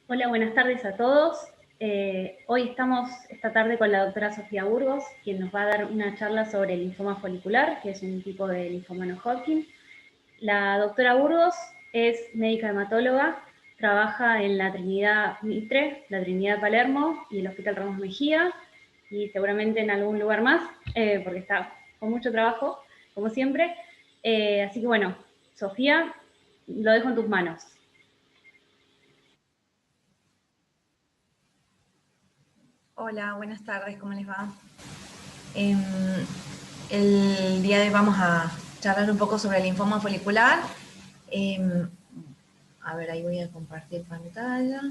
Hola, buenas tardes a todos. Hoy estamos esta tarde con la doctora Sofía Burgos, quien nos va a dar una charla sobre el linfoma folicular, que es un tipo de linfoma no Hodgkin. La doctora Burgos es médica hematóloga, trabaja en la Trinidad Mitre, la Trinidad Palermo y el Hospital Ramos Mejía, y seguramente en algún lugar más, porque está con mucho trabajo, como siempre. Así que bueno, Sofía, lo dejo en tus manos. Hola, buenas tardes, ¿cómo les va? Em, el día de hoy vamos a charlar un poco sobre el linfoma folicular. A ver, ahí voy a compartir pantalla.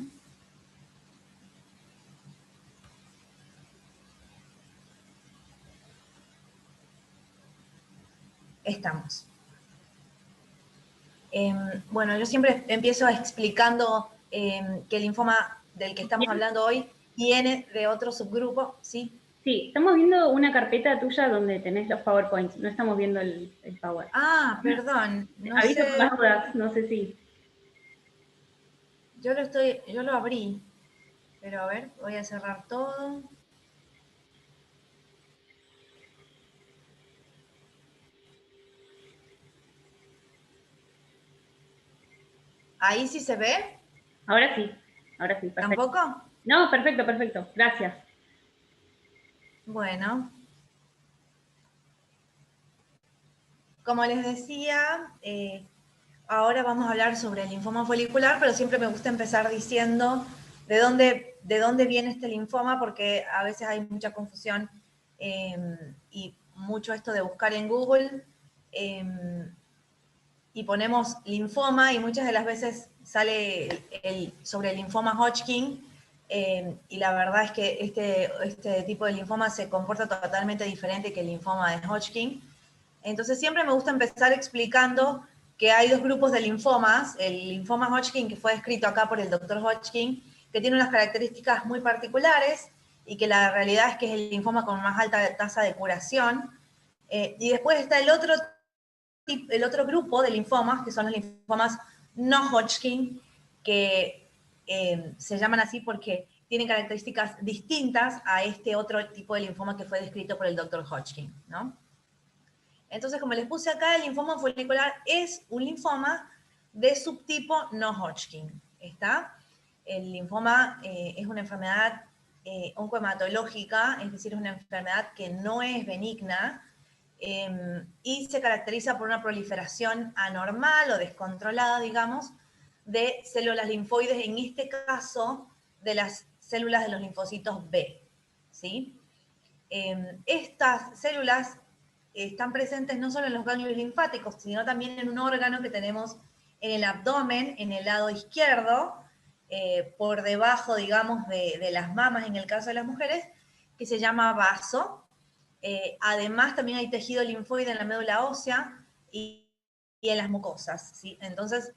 Estamos. Bueno, yo siempre empiezo explicando que el linfoma del que estamos hablando hoy viene de otro subgrupo, ¿sí? Sí, estamos viendo una carpeta tuya donde tenés los PowerPoints, no estamos viendo el Power. Ah, perdón, no Aviso por las sé, dudas, no sé si. yo lo abrí, pero a ver, voy a cerrar todo. Ahí sí se ve. Ahora sí, perfecto. ¿Tampoco? No, perfecto, perfecto, gracias. Bueno, como les decía, ahora vamos a hablar sobre el linfoma folicular, pero siempre me gusta empezar diciendo de dónde viene este linfoma, porque a veces hay mucha confusión y mucho esto de buscar en Google y ponemos linfoma y muchas de las veces sale sobre el linfoma Hodgkin. Y la verdad es que este tipo de linfoma se comporta totalmente diferente que el linfoma de Hodgkin. Entonces siempre me gusta empezar explicando que hay dos grupos de linfomas, el linfoma Hodgkin, que fue descrito acá por el doctor Hodgkin, que tiene unas características muy particulares y que la realidad es que es el linfoma con más alta tasa de curación. Y después está el otro grupo de linfomas, que son los linfomas no Hodgkin, que se llaman así porque tienen características distintas a este otro tipo de linfoma que fue descrito por el doctor Hodgkin, ¿no? Entonces, como les puse acá, el linfoma folicular es un linfoma de subtipo no Hodgkin. ¿Está? El linfoma es una enfermedad oncohematológica, es decir, es una enfermedad que no es benigna y se caracteriza por una proliferación anormal o descontrolada, digamos, de células linfoides, en este caso, de las células de los linfocitos B. ¿Sí? Estas células están presentes no solo en los ganglios linfáticos, sino también en un órgano que tenemos en el abdomen, en el lado izquierdo, por debajo, digamos, de las mamas en el caso de las mujeres, que se llama vaso. Además, también hay tejido linfoide en la médula ósea y en las mucosas, ¿sí? Entonces,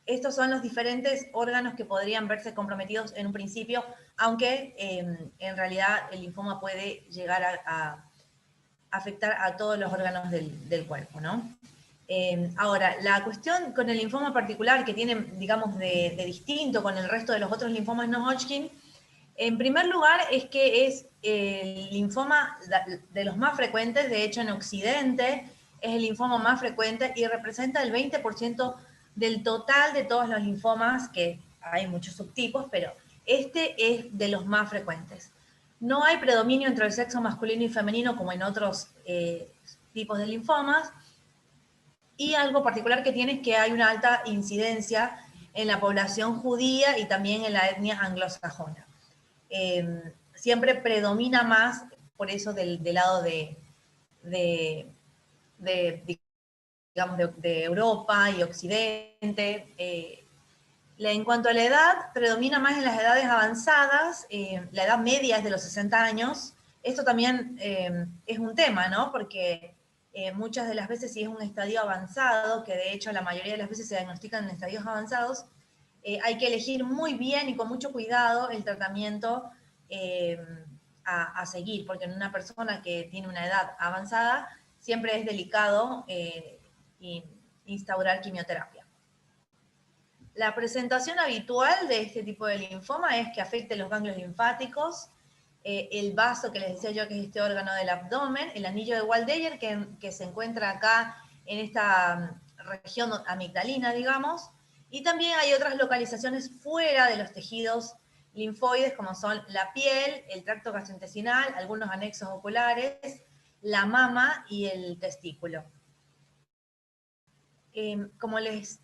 estos son los diferentes órganos que podrían verse comprometidos en un principio, aunque en realidad el linfoma puede llegar a afectar a todos los órganos del cuerpo, ¿no? Ahora, la cuestión con el linfoma particular que tiene, digamos, de distinto con el resto de los otros linfomas no Hodgkin, en primer lugar es que es el linfoma de los más frecuentes, de hecho en Occidente es el linfoma más frecuente y representa el 20% del total de todos los linfomas, que hay muchos subtipos, pero este es de los más frecuentes. No hay predominio entre el sexo masculino y femenino como en otros tipos de linfomas. Y algo particular que tiene es que hay una alta incidencia en la población judía y también en la etnia anglosajona. Siempre predomina más, por eso del lado de digamos, de Europa y Occidente. En cuanto a la edad, predomina más en las edades avanzadas, la edad media es de los 60 años. Esto también es un tema, ¿no? Porque muchas de las veces si es un estadio avanzado, que de hecho la mayoría de las veces se diagnostican en estadios avanzados, hay que elegir muy bien y con mucho cuidado el tratamiento a seguir, porque en una persona que tiene una edad avanzada siempre es delicado instaurar quimioterapia. La presentación habitual de este tipo de linfoma es que afecte los ganglios linfáticos, el vaso que les decía yo que es este órgano del abdomen, el anillo de Waldeyer que se encuentra acá en esta región amigdalina, digamos, y también hay otras localizaciones fuera de los tejidos linfoides como son la piel, el tracto gastrointestinal, algunos anexos oculares, la mama y el testículo. Como les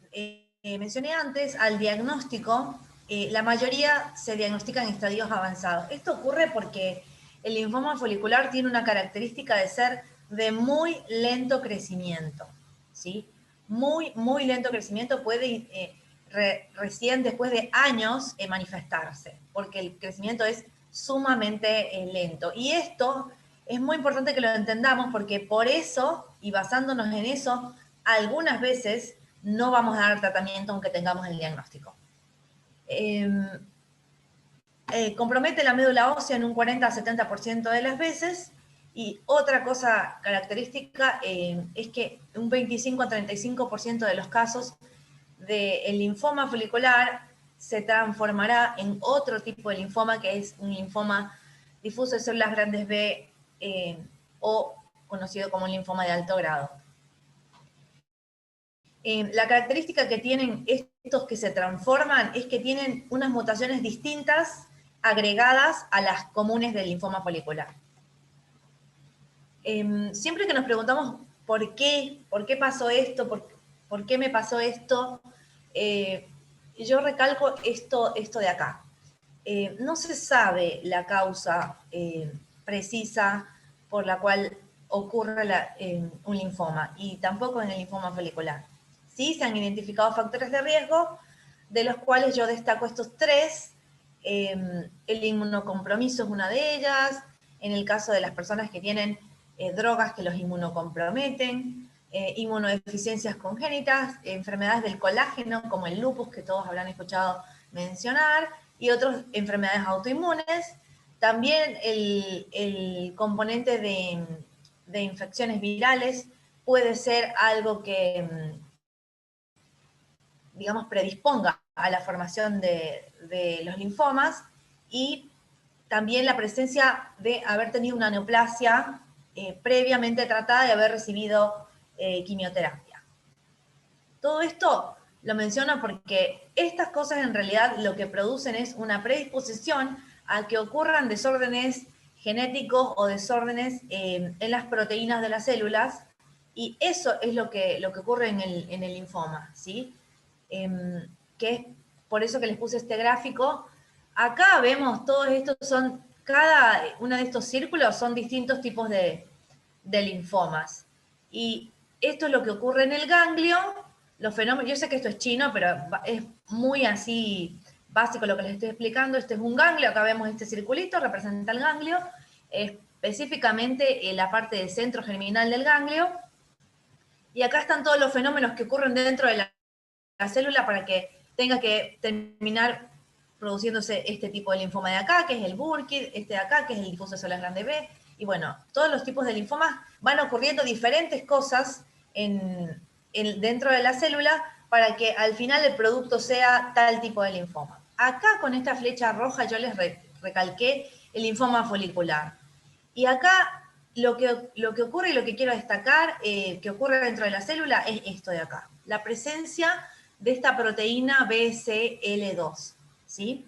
mencioné antes, al diagnóstico, la mayoría se diagnostica en estadios avanzados. Esto ocurre porque el linfoma folicular tiene una característica de ser de muy lento crecimiento, ¿sí? Muy lento crecimiento, puede recién después de años manifestarse, porque el crecimiento es sumamente lento. Y esto es muy importante que lo entendamos porque por eso, y basándonos en eso, algunas veces no vamos a dar tratamiento aunque tengamos el diagnóstico. Compromete la médula ósea en un 40 a 70% de las veces, y otra cosa característica es que un 25 a 35% de los casos del linfoma folicular se transformará en otro tipo de linfoma, que es un linfoma difuso de células grandes B, o conocido como linfoma de alto grado. La característica que tienen estos que se transforman es que tienen unas mutaciones distintas agregadas a las comunes del linfoma folicular. Siempre que nos preguntamos por qué pasó esto, por qué me pasó esto, yo recalco esto de acá. No se sabe la causa precisa por la cual ocurre un linfoma, y tampoco en el linfoma folicular. Sí se han identificado factores de riesgo, de los cuales yo destaco estos tres. El inmunocompromiso es una de ellas, en el caso de las personas que tienen drogas que los inmunocomprometen, inmunodeficiencias congénitas, enfermedades del colágeno como el lupus, que todos habrán escuchado mencionar, y otras enfermedades autoinmunes. También el componente de infecciones virales puede ser algo que, digamos, predisponga a la formación de los linfomas, y también la presencia de haber tenido una neoplasia previamente tratada y haber recibido quimioterapia. Todo esto lo menciono porque estas cosas en realidad lo que producen es una predisposición a que ocurran desórdenes genéticos o desórdenes en las proteínas de las células, y eso es lo que ocurre en el linfoma, ¿sí? Que es por eso que les puse este gráfico. Acá vemos todos estos cada uno de estos círculos son distintos tipos de linfomas. Y esto es lo que ocurre en el ganglio, los fenómenos. Yo sé que esto es chino, pero es muy así básico lo que les estoy explicando. Este es un ganglio, acá vemos este circulito, representa el ganglio, específicamente la parte del centro germinal del ganglio. Y acá están todos los fenómenos que ocurren dentro de la célula para que tenga que terminar produciéndose este tipo de linfoma de acá, que es el Burkitt, este de acá, que es el difuso de células grande B, y bueno, todos los tipos de linfomas van ocurriendo diferentes cosas dentro de la célula para que al final el producto sea tal tipo de linfoma. Acá con esta flecha roja yo les recalqué el linfoma folicular. Y acá lo que ocurre y lo que quiero destacar que ocurre dentro de la célula es esto de acá, la presencia de esta proteína BCL2, ¿sí?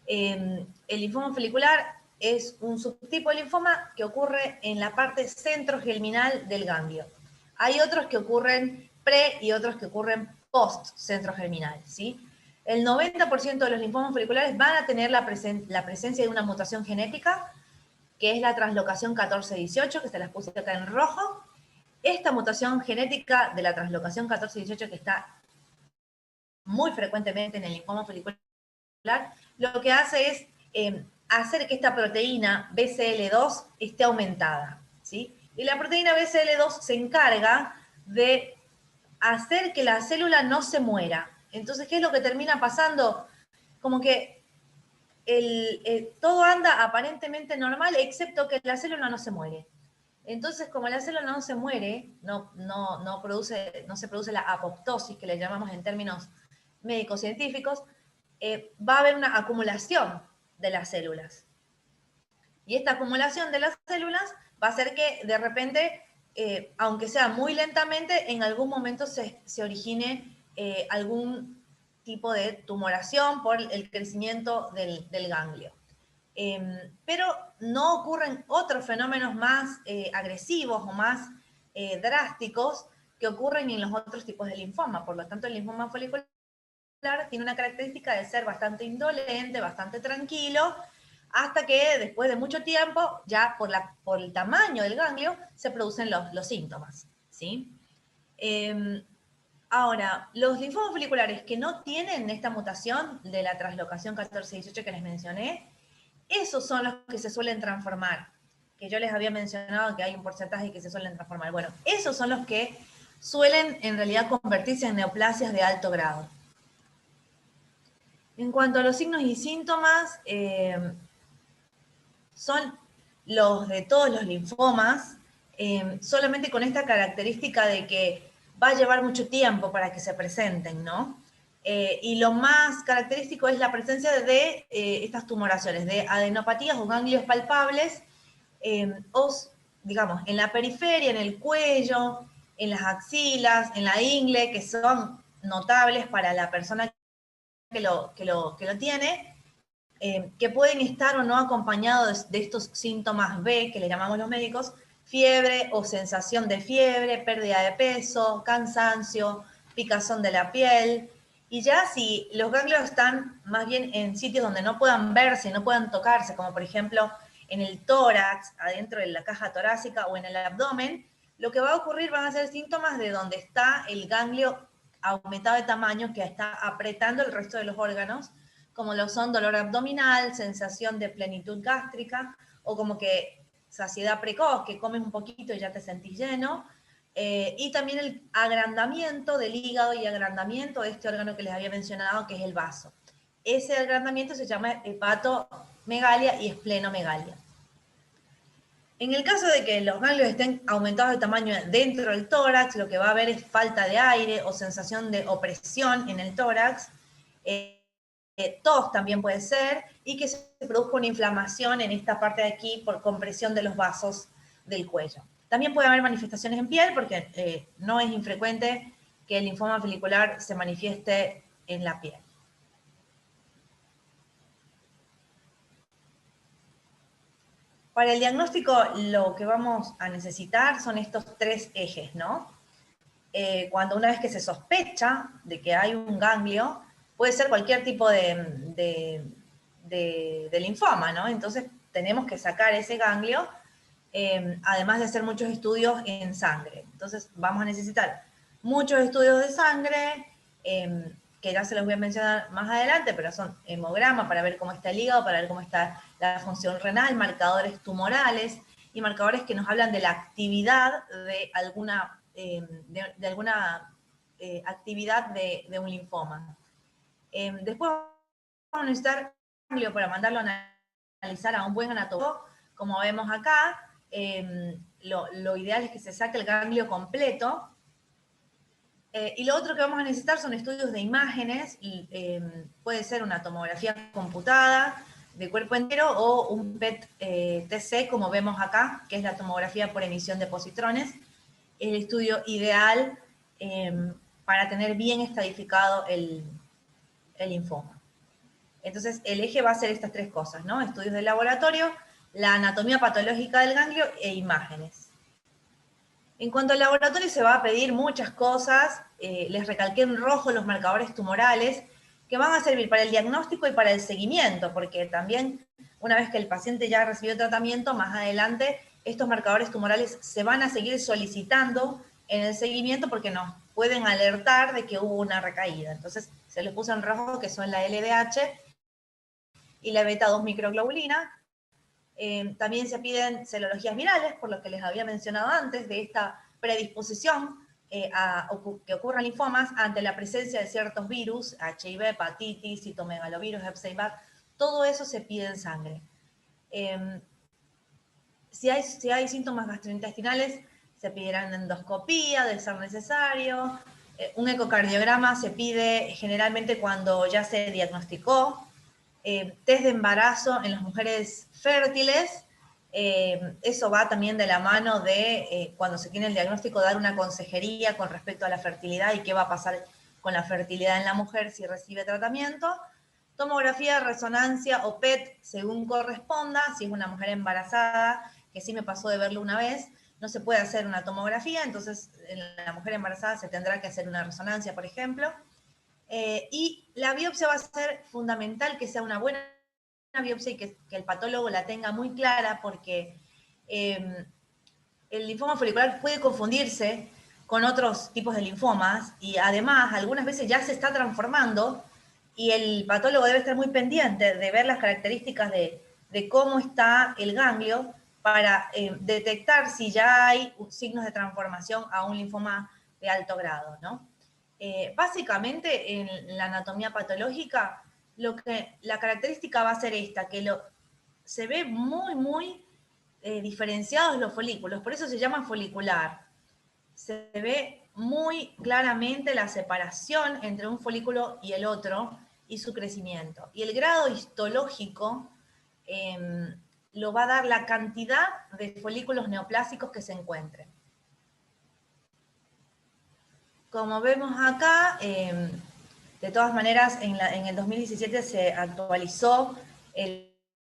El linfoma folicular es un subtipo de linfoma que ocurre en la parte centrogerminal del ganglio. Hay otros que ocurren pre y otros que ocurren post centrogerminal, ¿sí? El 90% de los linfomas foliculares van a tener la presencia de una mutación genética, que es la translocación 14-18, que se las puse acá en rojo. Esta mutación genética de la translocación 14-18, que está muy frecuentemente en el linfoma folicular, lo que hace es hacer que esta proteína BCL2 esté aumentada, ¿sí? Y la proteína BCL2 se encarga de hacer que la célula no se muera. Entonces, ¿qué es lo que termina pasando? Como que todo anda aparentemente normal, excepto que la célula no se muere. Entonces, como la célula no se muere, no se produce la apoptosis, que le llamamos en términos médicos científicos, va a haber una acumulación de las células. Y esta acumulación de las células va a hacer que de repente, aunque sea muy lentamente, en algún momento se origine algún tipo de tumoración por el crecimiento del ganglio. Pero no ocurren otros fenómenos más agresivos o más drásticos que ocurren en los otros tipos de linfoma. Por lo tanto, el linfoma folicular tiene una característica de ser bastante indolente, bastante tranquilo, hasta que después de mucho tiempo, ya por el tamaño del ganglio, se producen los síntomas, ¿sí? Ahora, los linfomas foliculares que no tienen esta mutación de la translocación 14-18 que les mencioné, esos son los que se suelen transformar, que yo les había mencionado que hay un porcentaje que se suelen transformar. Bueno, esos son los que suelen en realidad convertirse en neoplasias de alto grado. En cuanto a los signos y síntomas, son los de todos los linfomas, solamente con esta característica de que va a llevar mucho tiempo para que se presenten, ¿no? Y lo más característico es la presencia de estas tumoraciones, de adenopatías o ganglios palpables, o, digamos, en la periferia, en el cuello, en las axilas, en la ingle, que son notables para la persona que lo tiene, que pueden estar o no acompañados de estos síntomas B, que le llamamos los médicos, fiebre o sensación de fiebre, pérdida de peso, cansancio, picazón de la piel. Y ya si los ganglios están más bien en sitios donde no puedan verse, no puedan tocarse, como por ejemplo en el tórax, adentro de la caja torácica o en el abdomen, lo que va a ocurrir van a ser síntomas de donde está el ganglio aumentado de tamaño que está apretando el resto de los órganos, como lo son dolor abdominal, sensación de plenitud gástrica, o como que saciedad precoz, que comes un poquito y ya te sentís lleno, y también el agrandamiento del hígado y agrandamiento de este órgano que les había mencionado, que es el vaso. Ese agrandamiento se llama hepatomegalia y esplenomegalia. En el caso de que los ganglios estén aumentados de tamaño dentro del tórax, lo que va a haber es falta de aire o sensación de opresión en el tórax, tos también puede ser, y que se produzca una inflamación en esta parte de aquí por compresión de los vasos del cuello. También puede haber manifestaciones en piel, porque no es infrecuente que el linfoma folicular se manifieste en la piel. Para el diagnóstico lo que vamos a necesitar son estos tres ejes, ¿no? Cuando una vez que se sospecha de que hay un ganglio, puede ser cualquier tipo de linfoma, ¿no? Entonces tenemos que sacar ese ganglio, además de hacer muchos estudios en sangre. Entonces vamos a necesitar muchos estudios de sangre, que ya se los voy a mencionar más adelante, pero son hemograma para ver cómo está el hígado, para ver cómo está la función renal, marcadores tumorales y marcadores que nos hablan de la actividad de alguna, actividad de un linfoma. Después vamos a necesitar ganglio para mandarlo a analizar a un buen anatólogo. Como vemos acá, lo ideal es que se saque el ganglio completo. Y lo otro que vamos a necesitar son estudios de imágenes, puede ser una tomografía computada de cuerpo entero o un PET-TC, como vemos acá, que es la tomografía por emisión de positrones, el estudio ideal para tener bien estadificado el linfoma. Entonces, el eje va a ser estas tres cosas, ¿no? Estudios de laboratorio, la anatomía patológica del ganglio e imágenes. En cuanto al laboratorio se va a pedir muchas cosas, les recalqué en rojo los marcadores tumorales, que van a servir para el diagnóstico y para el seguimiento, porque también una vez que el paciente ya recibió tratamiento, más adelante estos marcadores tumorales se van a seguir solicitando en el seguimiento porque nos pueden alertar de que hubo una recaída. Entonces se les puso en rojo que son la LDH y la beta-2 microglobulina. También se piden serologías virales, por lo que les había mencionado antes, de esta predisposición a que ocurran linfomas ante la presencia de ciertos virus, HIV, hepatitis, citomegalovirus, Epstein-Barr, todo eso se pide en sangre. Si hay síntomas gastrointestinales, se pedirán endoscopía de ser necesario, Un ecocardiograma se pide generalmente cuando ya se diagnosticó. Test de embarazo en las mujeres fértiles, eso va también de la mano de cuando se tiene el diagnóstico, dar una consejería con respecto a la fertilidad y qué va a pasar con la fertilidad en la mujer si recibe tratamiento. Tomografía, resonancia o PET, según corresponda, si es una mujer embarazada, que sí me pasó de verlo una vez, no se puede hacer una tomografía, entonces en la mujer embarazada se tendrá que hacer una resonancia, por ejemplo. Y la biopsia va a ser fundamental que sea una buena biopsia y que el patólogo la tenga muy clara, porque el linfoma folicular puede confundirse con otros tipos de linfomas y además algunas veces ya se está transformando y el patólogo debe estar muy pendiente de ver las características de cómo está el ganglio para detectar si ya hay signos de transformación a un linfoma de alto grado, ¿no? Básicamente en la anatomía patológica la característica va a ser esta, que se ve muy diferenciados los folículos, por eso se llama folicular. Se ve muy claramente la separación entre un folículo y el otro y su crecimiento. Y el grado histológico lo va a dar la cantidad de folículos neoplásicos que se encuentren. Como vemos acá, de todas maneras, en el 2017 se actualizó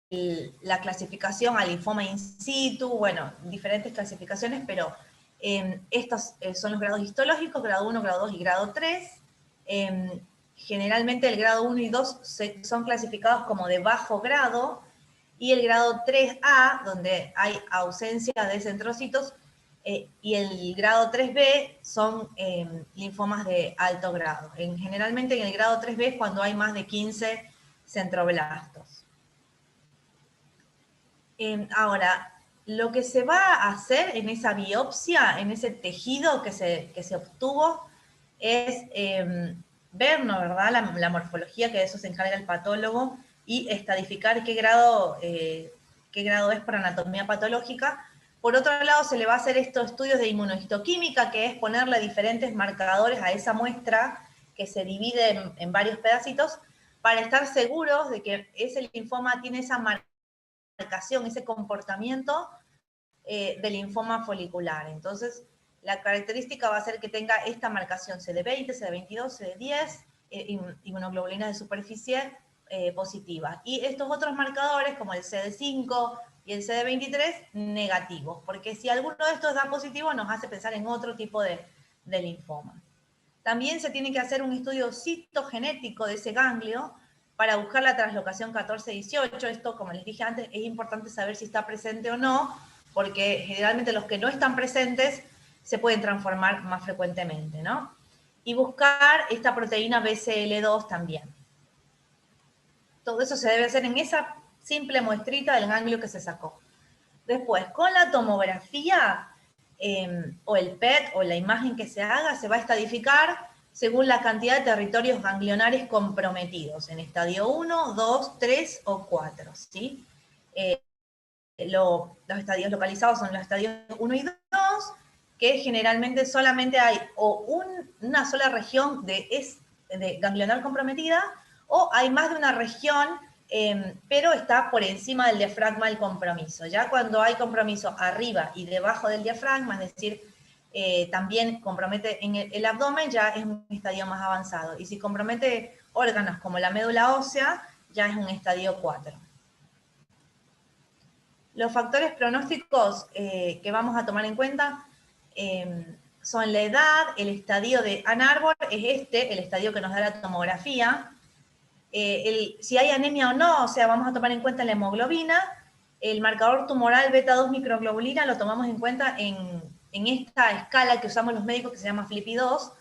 la clasificación al linfoma in situ, bueno, diferentes clasificaciones, pero estos son los grados histológicos, grado 1, grado 2 y grado 3. Generalmente el grado 1 y 2 son clasificados como de bajo grado, y el grado 3A, donde hay ausencia de centrocitos, y el grado 3B son linfomas de alto grado. Generalmente en el grado 3B es cuando hay más de 15 centroblastos. Ahora, lo que se va a hacer en esa biopsia, en ese tejido que se obtuvo, es ver, ¿no, verdad?, la morfología, que de eso se encarga el patólogo, y estadificar qué grado es por anatomía patológica. Por otro lado, se le va a hacer estos estudios de inmunohistoquímica, que es ponerle diferentes marcadores a esa muestra que se divide en varios pedacitos, para estar seguros de que ese linfoma tiene esa marcación, ese comportamiento del linfoma folicular. Entonces, la característica va a ser que tenga esta marcación CD20, CD22, CD10, inmunoglobulinas de superficie positiva. Y estos otros marcadores, como el CD5 y el CD23, negativos, porque si alguno de estos da positivo, nos hace pensar en otro tipo de linfoma. También se tiene que hacer un estudio citogenético de ese ganglio para buscar la translocación 14-18. Esto, como les dije antes, es importante saber si está presente o no, porque generalmente los que no están presentes se pueden transformar más frecuentemente, ¿no? Y buscar esta proteína BCL2 también. Todo eso se debe hacer en esa simple muestrita del ganglio que se sacó. Después, con la tomografía o el PET o la imagen que se haga, se va a estadificar según la cantidad de territorios ganglionares comprometidos, en estadio 1, 2, 3 o 4, ¿sí? Los estadios localizados son los estadios 1 y 2, que generalmente solamente hay o una sola región de ganglionar comprometida, o hay más de una región, pero está por encima del diafragma el compromiso. Ya cuando hay compromiso arriba y debajo del diafragma, es decir, también compromete en el abdomen, ya es un estadio más avanzado. Y si compromete órganos como la médula ósea, ya es un estadio 4. Los factores pronósticos que vamos a tomar en cuenta son la edad, el estadio de Ann Arbor, es el estadio que nos da la tomografía, si hay anemia o no, o sea, vamos a tomar en cuenta la hemoglobina, el marcador tumoral beta-2 microglobulina lo tomamos en cuenta en esta escala que usamos los médicos, que se llama FLIPI-2,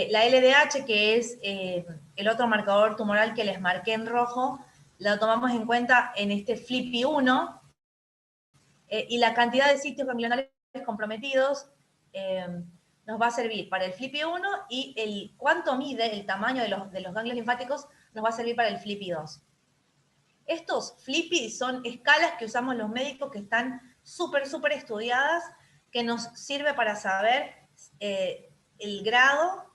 la LDH, que es el otro marcador tumoral que les marqué en rojo, lo tomamos en cuenta en este FLIPI-1, y la cantidad de sitios ganglionares comprometidos nos va a servir para el FLIPI-1, y cuánto mide el tamaño de los ganglios linfáticos nos va a servir para el FLIPI-2. Estos FLIPI son escalas que usamos los médicos, que están súper estudiadas, que nos sirve para saber el grado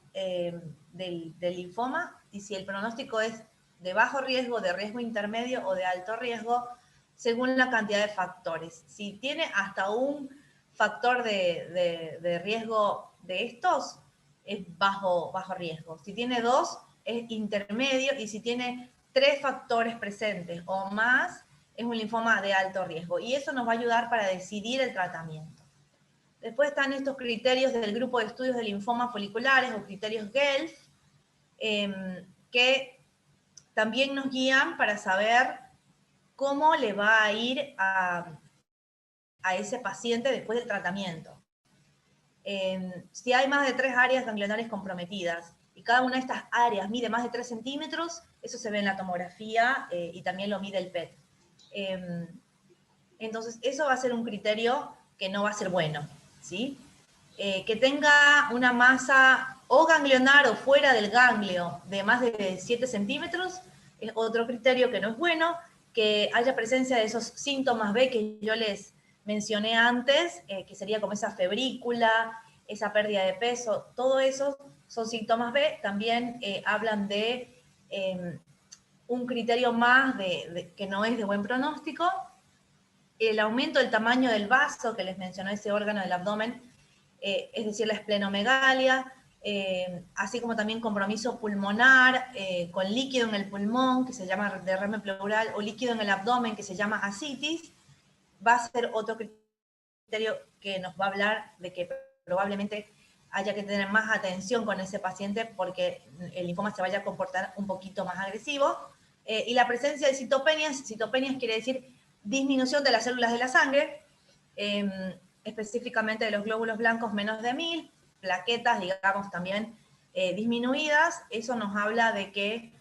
del linfoma y si el pronóstico es de bajo riesgo, de riesgo intermedio o de alto riesgo, según la cantidad de factores. Si tiene hasta un factor de riesgo de estos, es bajo riesgo. Si tiene 2, es intermedio, y si tiene 3 factores presentes o más, es un linfoma de alto riesgo. Y eso nos va a ayudar para decidir el tratamiento. Después están estos criterios del grupo de estudios de linfomas foliculares o criterios GELF, que también nos guían para saber cómo le va a ir a ese paciente después del tratamiento. Si hay más de 3 áreas ganglionares comprometidas y cada una de estas áreas mide más de 3 centímetros, eso se ve en la tomografía y también lo mide el PET. Entonces, eso va a ser un criterio que no va a ser bueno, ¿sí? Que tenga una masa o ganglionar o fuera del ganglio de más de 7 centímetros es otro criterio que no es bueno. Que haya presencia de esos síntomas B que yo les mencioné antes, que sería como esa febrícula, esa pérdida de peso, todo eso son síntomas B. También hablan de un criterio más que no es de buen pronóstico. El aumento del tamaño del vaso, que les mencioné, ese órgano del abdomen, es decir, la esplenomegalia, así como también compromiso pulmonar, con líquido en el pulmón, que se llama derrame pleural, o líquido en el abdomen, que se llama ascitis, va a ser otro criterio que nos va a hablar de que probablemente haya que tener más atención con ese paciente porque el linfoma se vaya a comportar un poquito más agresivo. Y la presencia de citopenias quiere decir disminución de las células de la sangre, específicamente de los glóbulos blancos menos de 1000, plaquetas, digamos, también disminuidas. Eso nos habla de que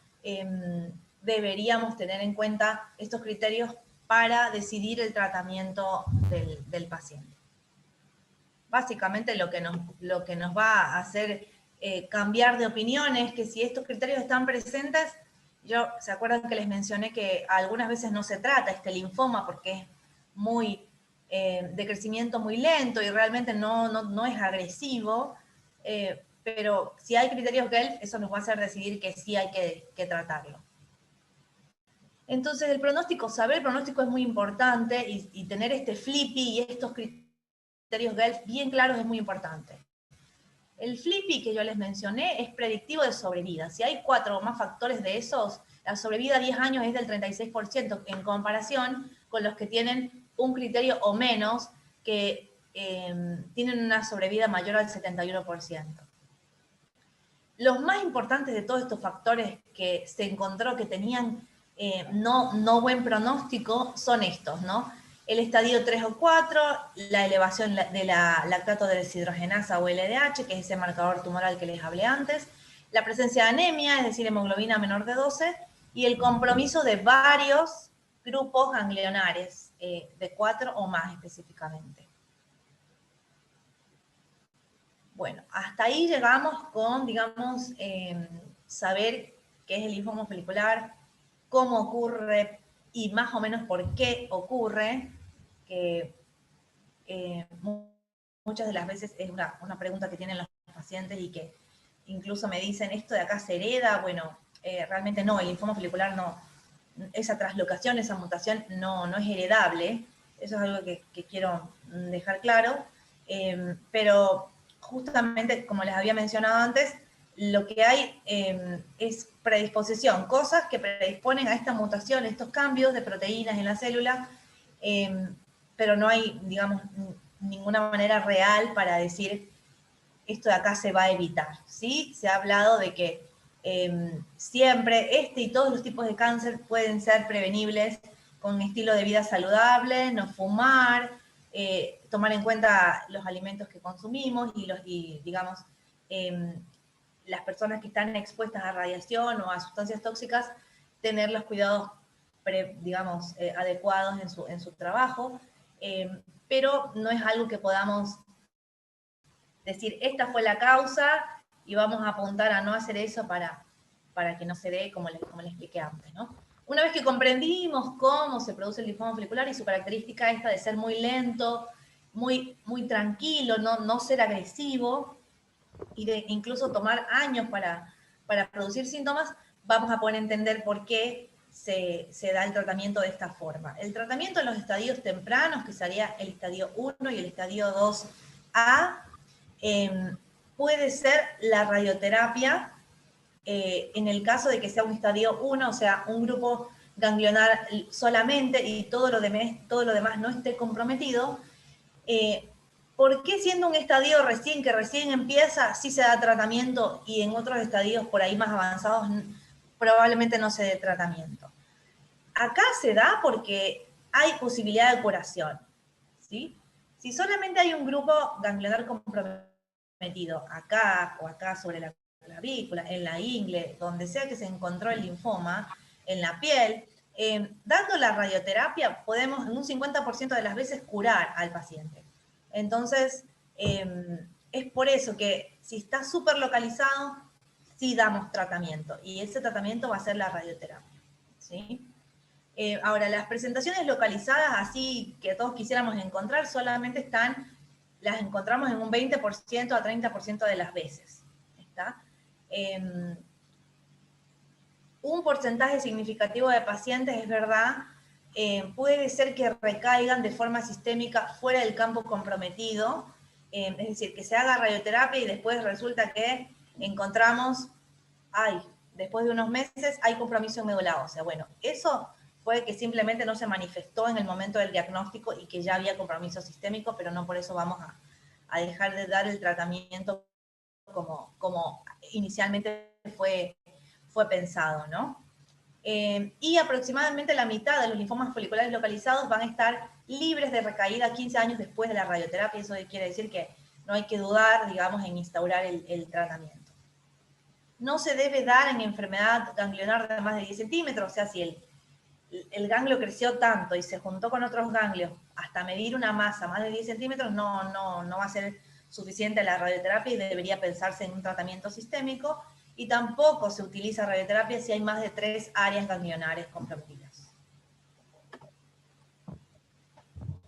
deberíamos tener en cuenta estos criterios para decidir el tratamiento del paciente. Básicamente lo que nos va a hacer cambiar de opinión es que si estos criterios están presentes, ¿se acuerdan que les mencioné que algunas veces no se trata este linfoma porque es muy de crecimiento muy lento y realmente no es agresivo? Pero si hay criterios GELF, eso nos va a hacer decidir que sí hay que tratarlo. Entonces, saber el pronóstico es muy importante y tener este FLIPI y estos criterios GELF bien claros es muy importante. El FLIPI que yo les mencioné es predictivo de sobrevida. Si hay 4 o más factores de esos, la sobrevida a 10 años es del 36% en comparación con los que tienen un criterio o menos, que tienen una sobrevida mayor al 71%. Los más importantes de todos estos factores que se encontró que tenían no buen pronóstico son estos, ¿no? El estadio 3 o 4, la elevación de la lactato deshidrogenasa o LDH, que es ese marcador tumoral que les hablé antes, la presencia de anemia, es decir, hemoglobina menor de 12, y el compromiso de varios grupos ganglionares, de 4 o más específicamente. Bueno, hasta ahí llegamos con, digamos, saber qué es el linfoma folicular, cómo ocurre y más o menos por qué ocurre, que muchas de las veces es una pregunta que tienen los pacientes y que incluso me dicen, ¿esto de acá se hereda? Bueno, realmente no, el linfoma folicular no, esa traslocación, esa mutación no es heredable, eso es algo que quiero dejar claro, pero justamente, como les había mencionado antes, lo que hay es predisposición, cosas que predisponen a esta mutación, estos cambios de proteínas en la célula, pero no hay, digamos, ninguna manera real para decir esto de acá se va a evitar, ¿sí? Se ha hablado de que siempre este y todos los tipos de cáncer pueden ser prevenibles con un estilo de vida saludable, no fumar, tomar en cuenta los alimentos que consumimos y digamos, las personas que están expuestas a radiación o a sustancias tóxicas, tener los cuidados, digamos, adecuados en su trabajo, pero no es algo que podamos decir, esta fue la causa y vamos a apuntar a no hacer eso para que no se dé como les expliqué antes, ¿no? Una vez que comprendimos cómo se produce el linfoma folicular y su característica esta de ser muy lento, muy tranquilo, no ser agresivo, y de incluso tomar años para producir síntomas, vamos a poder entender por qué se da el tratamiento de esta forma. El tratamiento en los estadios tempranos, que sería el estadio 1 y el estadio 2A, puede ser la radioterapia, en el caso de que sea un estadio 1, o sea, un grupo ganglionar solamente y todo lo demás no esté comprometido. ¿Por qué siendo un estadio que recién empieza, sí se da tratamiento y en otros estadios por ahí más avanzados probablemente no se dé tratamiento? Acá se da porque hay posibilidad de curación, ¿sí? Si solamente hay un grupo ganglionar comprometido, acá o acá sobre la clavícula, en la ingle, donde sea que se encontró el linfoma, en la piel, dando la radioterapia podemos en un 50% de las veces curar al paciente. Entonces, es por eso que si está súper localizado, sí damos tratamiento, y ese tratamiento va a ser la radioterapia, ¿sí? Ahora, las presentaciones localizadas, así que todos quisiéramos encontrar, solamente las encontramos en un 20% a 30% de las veces, ¿está? Un porcentaje significativo de pacientes, es verdad, puede ser que recaigan de forma sistémica fuera del campo comprometido, es decir, que se haga radioterapia y después resulta que encontramos, después de unos meses hay compromiso en médula ósea. Bueno, eso puede que simplemente no se manifestó en el momento del diagnóstico y que ya había compromiso sistémico, pero no por eso vamos a dejar de dar el tratamiento como inicialmente fue pensado, ¿no? Y aproximadamente la mitad de los linfomas foliculares localizados van a estar libres de recaída 15 años después de la radioterapia. Eso quiere decir que no hay que dudar, digamos, en instaurar el tratamiento. No se debe dar en enfermedad ganglionar de más de 10 centímetros, o sea, si el ganglio creció tanto y se juntó con otros ganglios hasta medir una masa más de 10 centímetros, no va a ser suficiente la radioterapia y debería pensarse en un tratamiento sistémico, y tampoco se utiliza radioterapia si hay más de 3 áreas ganglionares comprometidas.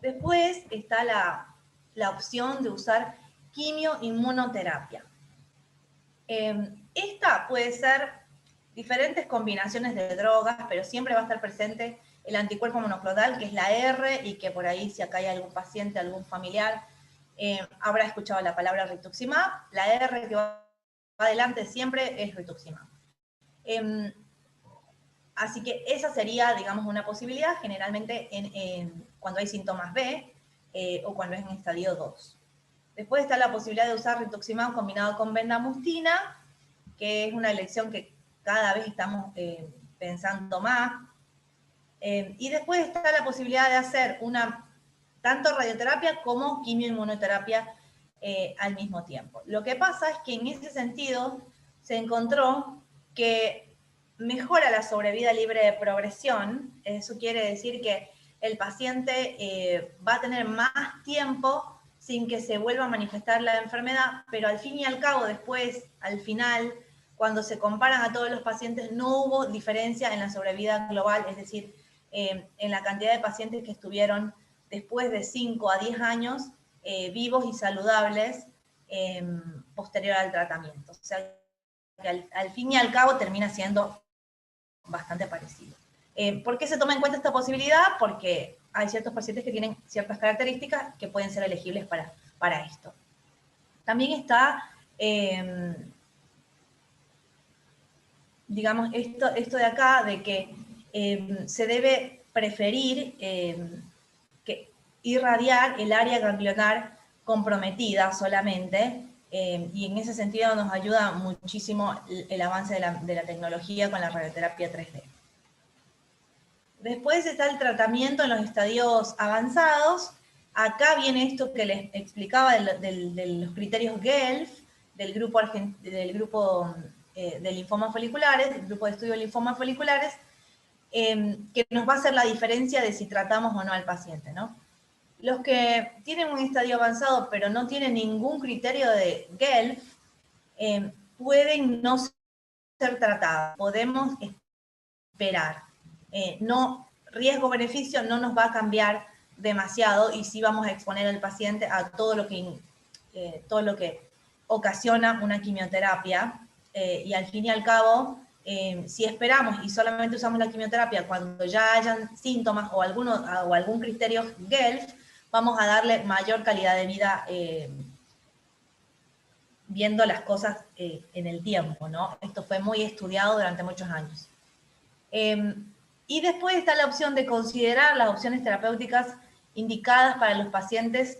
Después está la opción de usar quimioinmunoterapia. Esta puede ser diferentes combinaciones de drogas, pero siempre va a estar presente el anticuerpo monoclonal, que es la R, y que por ahí si acá hay algún paciente, algún familiar, habrá escuchado la palabra rituximab. La R que va adelante siempre es rituximab. Así que esa sería, digamos, una posibilidad, generalmente cuando hay síntomas B o cuando es en estadio 2. Después está la posibilidad de usar rituximab combinado con bendamustine, que es una elección que cada vez estamos pensando más. Y después está la posibilidad de hacer tanto radioterapia como quimioinmunoterapia al mismo tiempo. Lo que pasa es que en ese sentido se encontró que mejora la sobrevida libre de progresión. Eso quiere decir que el paciente va a tener más tiempo sin que se vuelva a manifestar la enfermedad, pero al fin y al cabo, después, al final, cuando se comparan a todos los pacientes, no hubo diferencia en la sobrevida global, es decir, en la cantidad de pacientes que estuvieron después de 5 a 10 años vivos y saludables posterior al tratamiento. O sea, que al fin y al cabo termina siendo bastante parecido. ¿Por qué se toma en cuenta esta posibilidad? Porque hay ciertos pacientes que tienen ciertas características que pueden ser elegibles para esto. También está, digamos, esto de acá, de que se debe preferir irradiar el área ganglionar comprometida solamente, y en ese sentido nos ayuda muchísimo el avance de la tecnología con la radioterapia 3D. Después está el tratamiento en los estadios avanzados. Acá viene esto que les explicaba de los criterios GELF, del grupo de linfomas foliculares, del grupo de estudio de linfomas foliculares, que nos va a hacer la diferencia de si tratamos o no al paciente, ¿no? Los que tienen un estadio avanzado pero no tienen ningún criterio de GELF pueden no ser tratados. Podemos esperar. Riesgo-beneficio no nos va a cambiar demasiado y sí vamos a exponer al paciente a todo lo que ocasiona una quimioterapia, y al fin y al cabo, si esperamos y solamente usamos la quimioterapia cuando ya hayan síntomas o algún criterio GELF, vamos a darle mayor calidad de vida viendo las cosas en el tiempo, ¿no? Esto fue muy estudiado durante muchos años. Y después está la opción de considerar las opciones terapéuticas indicadas para los pacientes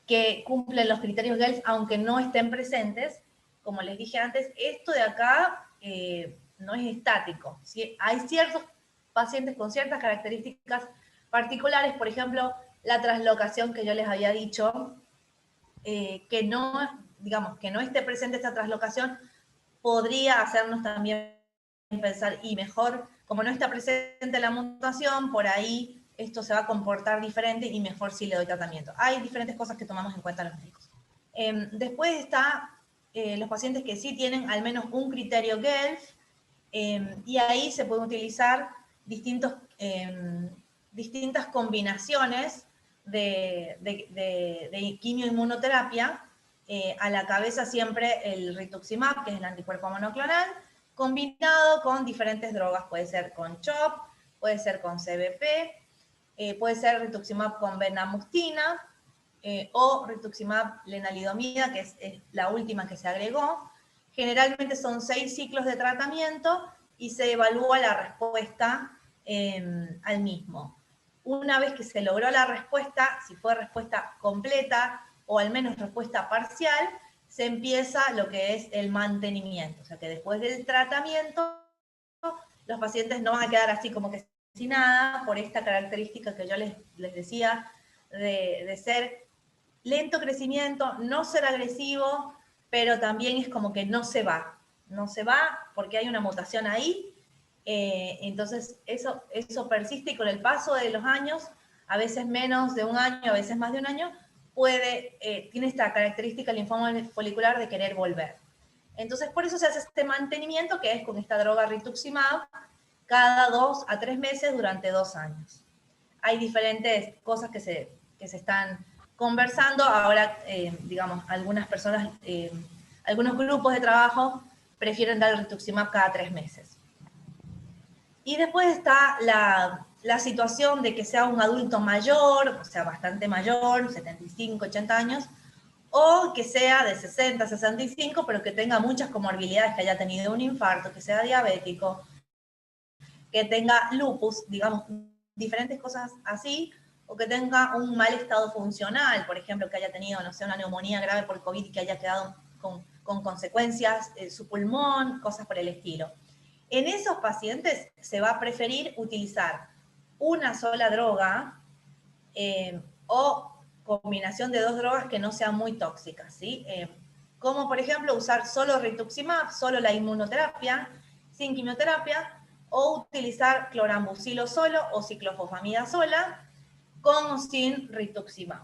que cumplen los criterios GELF, aunque no estén presentes. Como les dije antes, esto de acá no es estático. ¿Sí? Hay ciertos pacientes con ciertas características particulares, por ejemplo, la translocación que yo les había dicho, que no, digamos, que no esté presente esta translocación, podría hacernos también pensar, y mejor, como no está presente la mutación, por ahí esto se va a comportar diferente y mejor si le doy tratamiento. Hay diferentes cosas que tomamos en cuenta los médicos. Después está los pacientes que sí tienen al menos un criterio GELF, y ahí se pueden utilizar distintas combinaciones de quimioinmunoterapia, a la cabeza siempre el rituximab, que es el anticuerpo monoclonal, combinado con diferentes drogas. Puede ser con CHOP, puede ser con CBP, puede ser rituximab con bendamustine, o rituximab lenalidomida, que es la última que se agregó. Generalmente son 6 ciclos de tratamiento y se evalúa la respuesta al mismo. Una vez que se logró la respuesta, si fue respuesta completa o al menos respuesta parcial, se empieza lo que es el mantenimiento. O sea que después del tratamiento, los pacientes no van a quedar así como que sin nada, por esta característica que yo les decía, de ser lento crecimiento, no ser agresivo, pero también es como que no se va porque hay una mutación ahí. Entonces eso persiste, y con el paso de los años, a veces menos de un año, a veces más de un año, tiene esta característica el linfoma folicular de querer volver. Entonces por eso se hace este mantenimiento, que es con esta droga rituximab, cada 2 a 3 meses durante 2 años. Hay diferentes cosas que se están conversando. Ahora, digamos, algunas personas, algunos grupos de trabajo prefieren dar el rituximab cada 3 meses. Y después está la situación de que sea un adulto mayor, o sea, bastante mayor, 75, 80 años, o que sea de 60, 65, pero que tenga muchas comorbilidades, que haya tenido un infarto, que sea diabético, que tenga lupus, digamos, diferentes cosas así, o que tenga un mal estado funcional, por ejemplo, que haya tenido, no sé, una neumonía grave por COVID y que haya quedado con consecuencias su pulmón, cosas por el estilo. En esos pacientes se va a preferir utilizar una sola droga, o combinación de 2 drogas que no sean muy tóxicas, ¿sí? Como por ejemplo usar solo rituximab, solo la inmunoterapia, sin quimioterapia, o utilizar clorambucilo solo o ciclofosfamida sola, con o sin rituximab.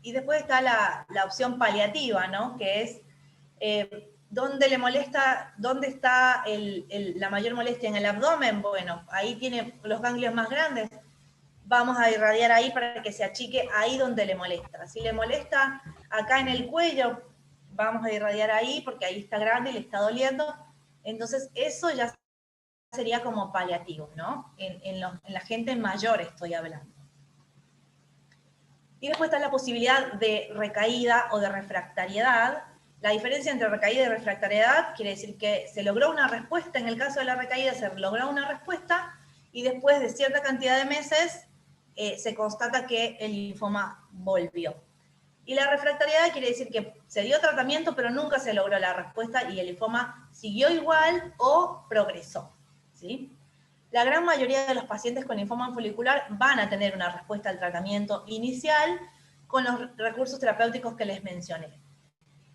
Y después está la opción paliativa, ¿no? Que es ¿dónde está la mayor molestia? ¿En el abdomen? Bueno, ahí tiene los ganglios más grandes. Vamos a irradiar ahí para que se achique ahí donde le molesta. Si le molesta acá en el cuello, vamos a irradiar ahí porque ahí está grande y le está doliendo. Entonces eso ya sería como paliativo, ¿no? En la gente mayor estoy hablando. Y después está la posibilidad de recaída o de refractariedad. La diferencia entre recaída y refractariedad quiere decir que se logró una respuesta. En el caso de la recaída se logró una respuesta y después de cierta cantidad de meses se constata que el linfoma volvió. Y la refractariedad quiere decir que se dio tratamiento pero nunca se logró la respuesta y el linfoma siguió igual o progresó, ¿sí? La gran mayoría de los pacientes con linfoma folicular van a tener una respuesta al tratamiento inicial con los recursos terapéuticos que les mencioné,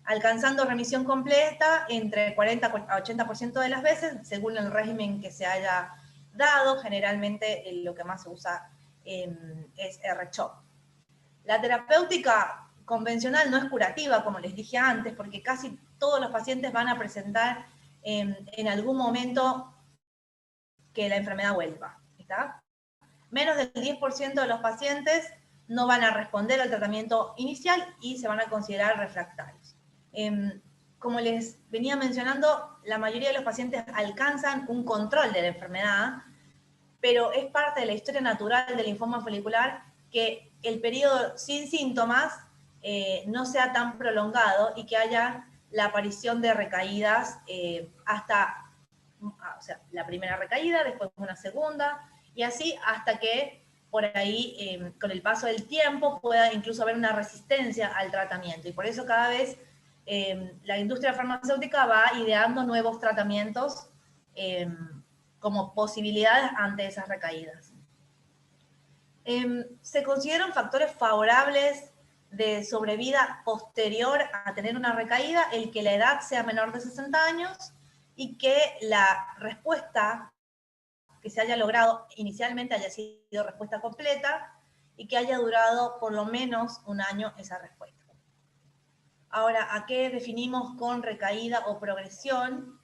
alcanzando remisión completa entre 40 a 80% de las veces, según el régimen que se haya dado. Generalmente lo que más se usa es R-CHOP. La terapéutica convencional no es curativa, como les dije antes, porque casi todos los pacientes van a presentar en algún momento que la enfermedad vuelva, ¿está? Menos del 10% de los pacientes no van a responder al tratamiento inicial y se van a considerar refractarios. Como les venía mencionando, la mayoría de los pacientes alcanzan un control de la enfermedad, pero es parte de la historia natural del linfoma folicular que el periodo sin síntomas no sea tan prolongado y que haya la aparición de recaídas hasta, o sea, la primera recaída, después una segunda, y así hasta que por ahí, con el paso del tiempo, pueda incluso haber una resistencia al tratamiento. Y por eso cada vez la industria farmacéutica va ideando nuevos tratamientos como posibilidades ante esas recaídas. Se consideran factores favorables de sobrevida posterior a tener una recaída el que la edad sea menor de 60 años y que la respuesta que se haya logrado inicialmente haya sido respuesta completa y que haya durado por lo menos un año esa respuesta. Ahora, ¿a qué definimos con recaída o progresión?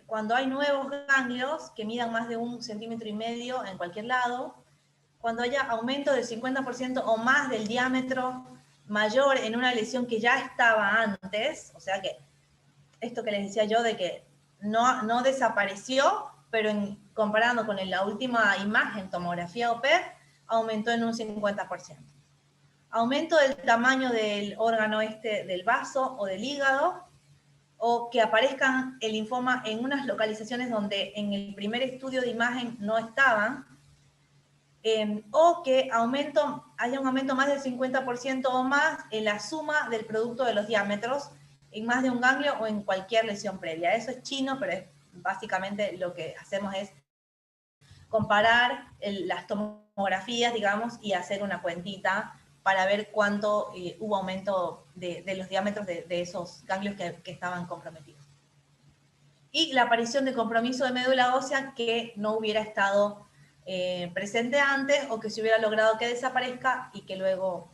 Cuando hay nuevos ganglios que midan más de 1,5 centímetros en cualquier lado, cuando haya aumento del 50% o más del diámetro mayor en una lesión que ya estaba antes, o sea que esto que les decía yo de que no desapareció, pero comparando con la última imagen, tomografía o PET, aumentó en un 50%. Aumento del tamaño del órgano del vaso o del hígado, o que aparezcan el linfoma en unas localizaciones donde en el primer estudio de imagen no estaban, o que haya un aumento más del 50% o más en la suma del producto de los diámetros en más de un ganglio o en cualquier lesión previa. Eso es chino, pero básicamente lo que hacemos es comparar las tomografías, digamos, y hacer una cuentita para ver cuánto hubo aumento de los diámetros de esos ganglios que estaban comprometidos. Y la aparición de compromiso de médula ósea que no hubiera estado presente antes o que se hubiera logrado que desaparezca y que luego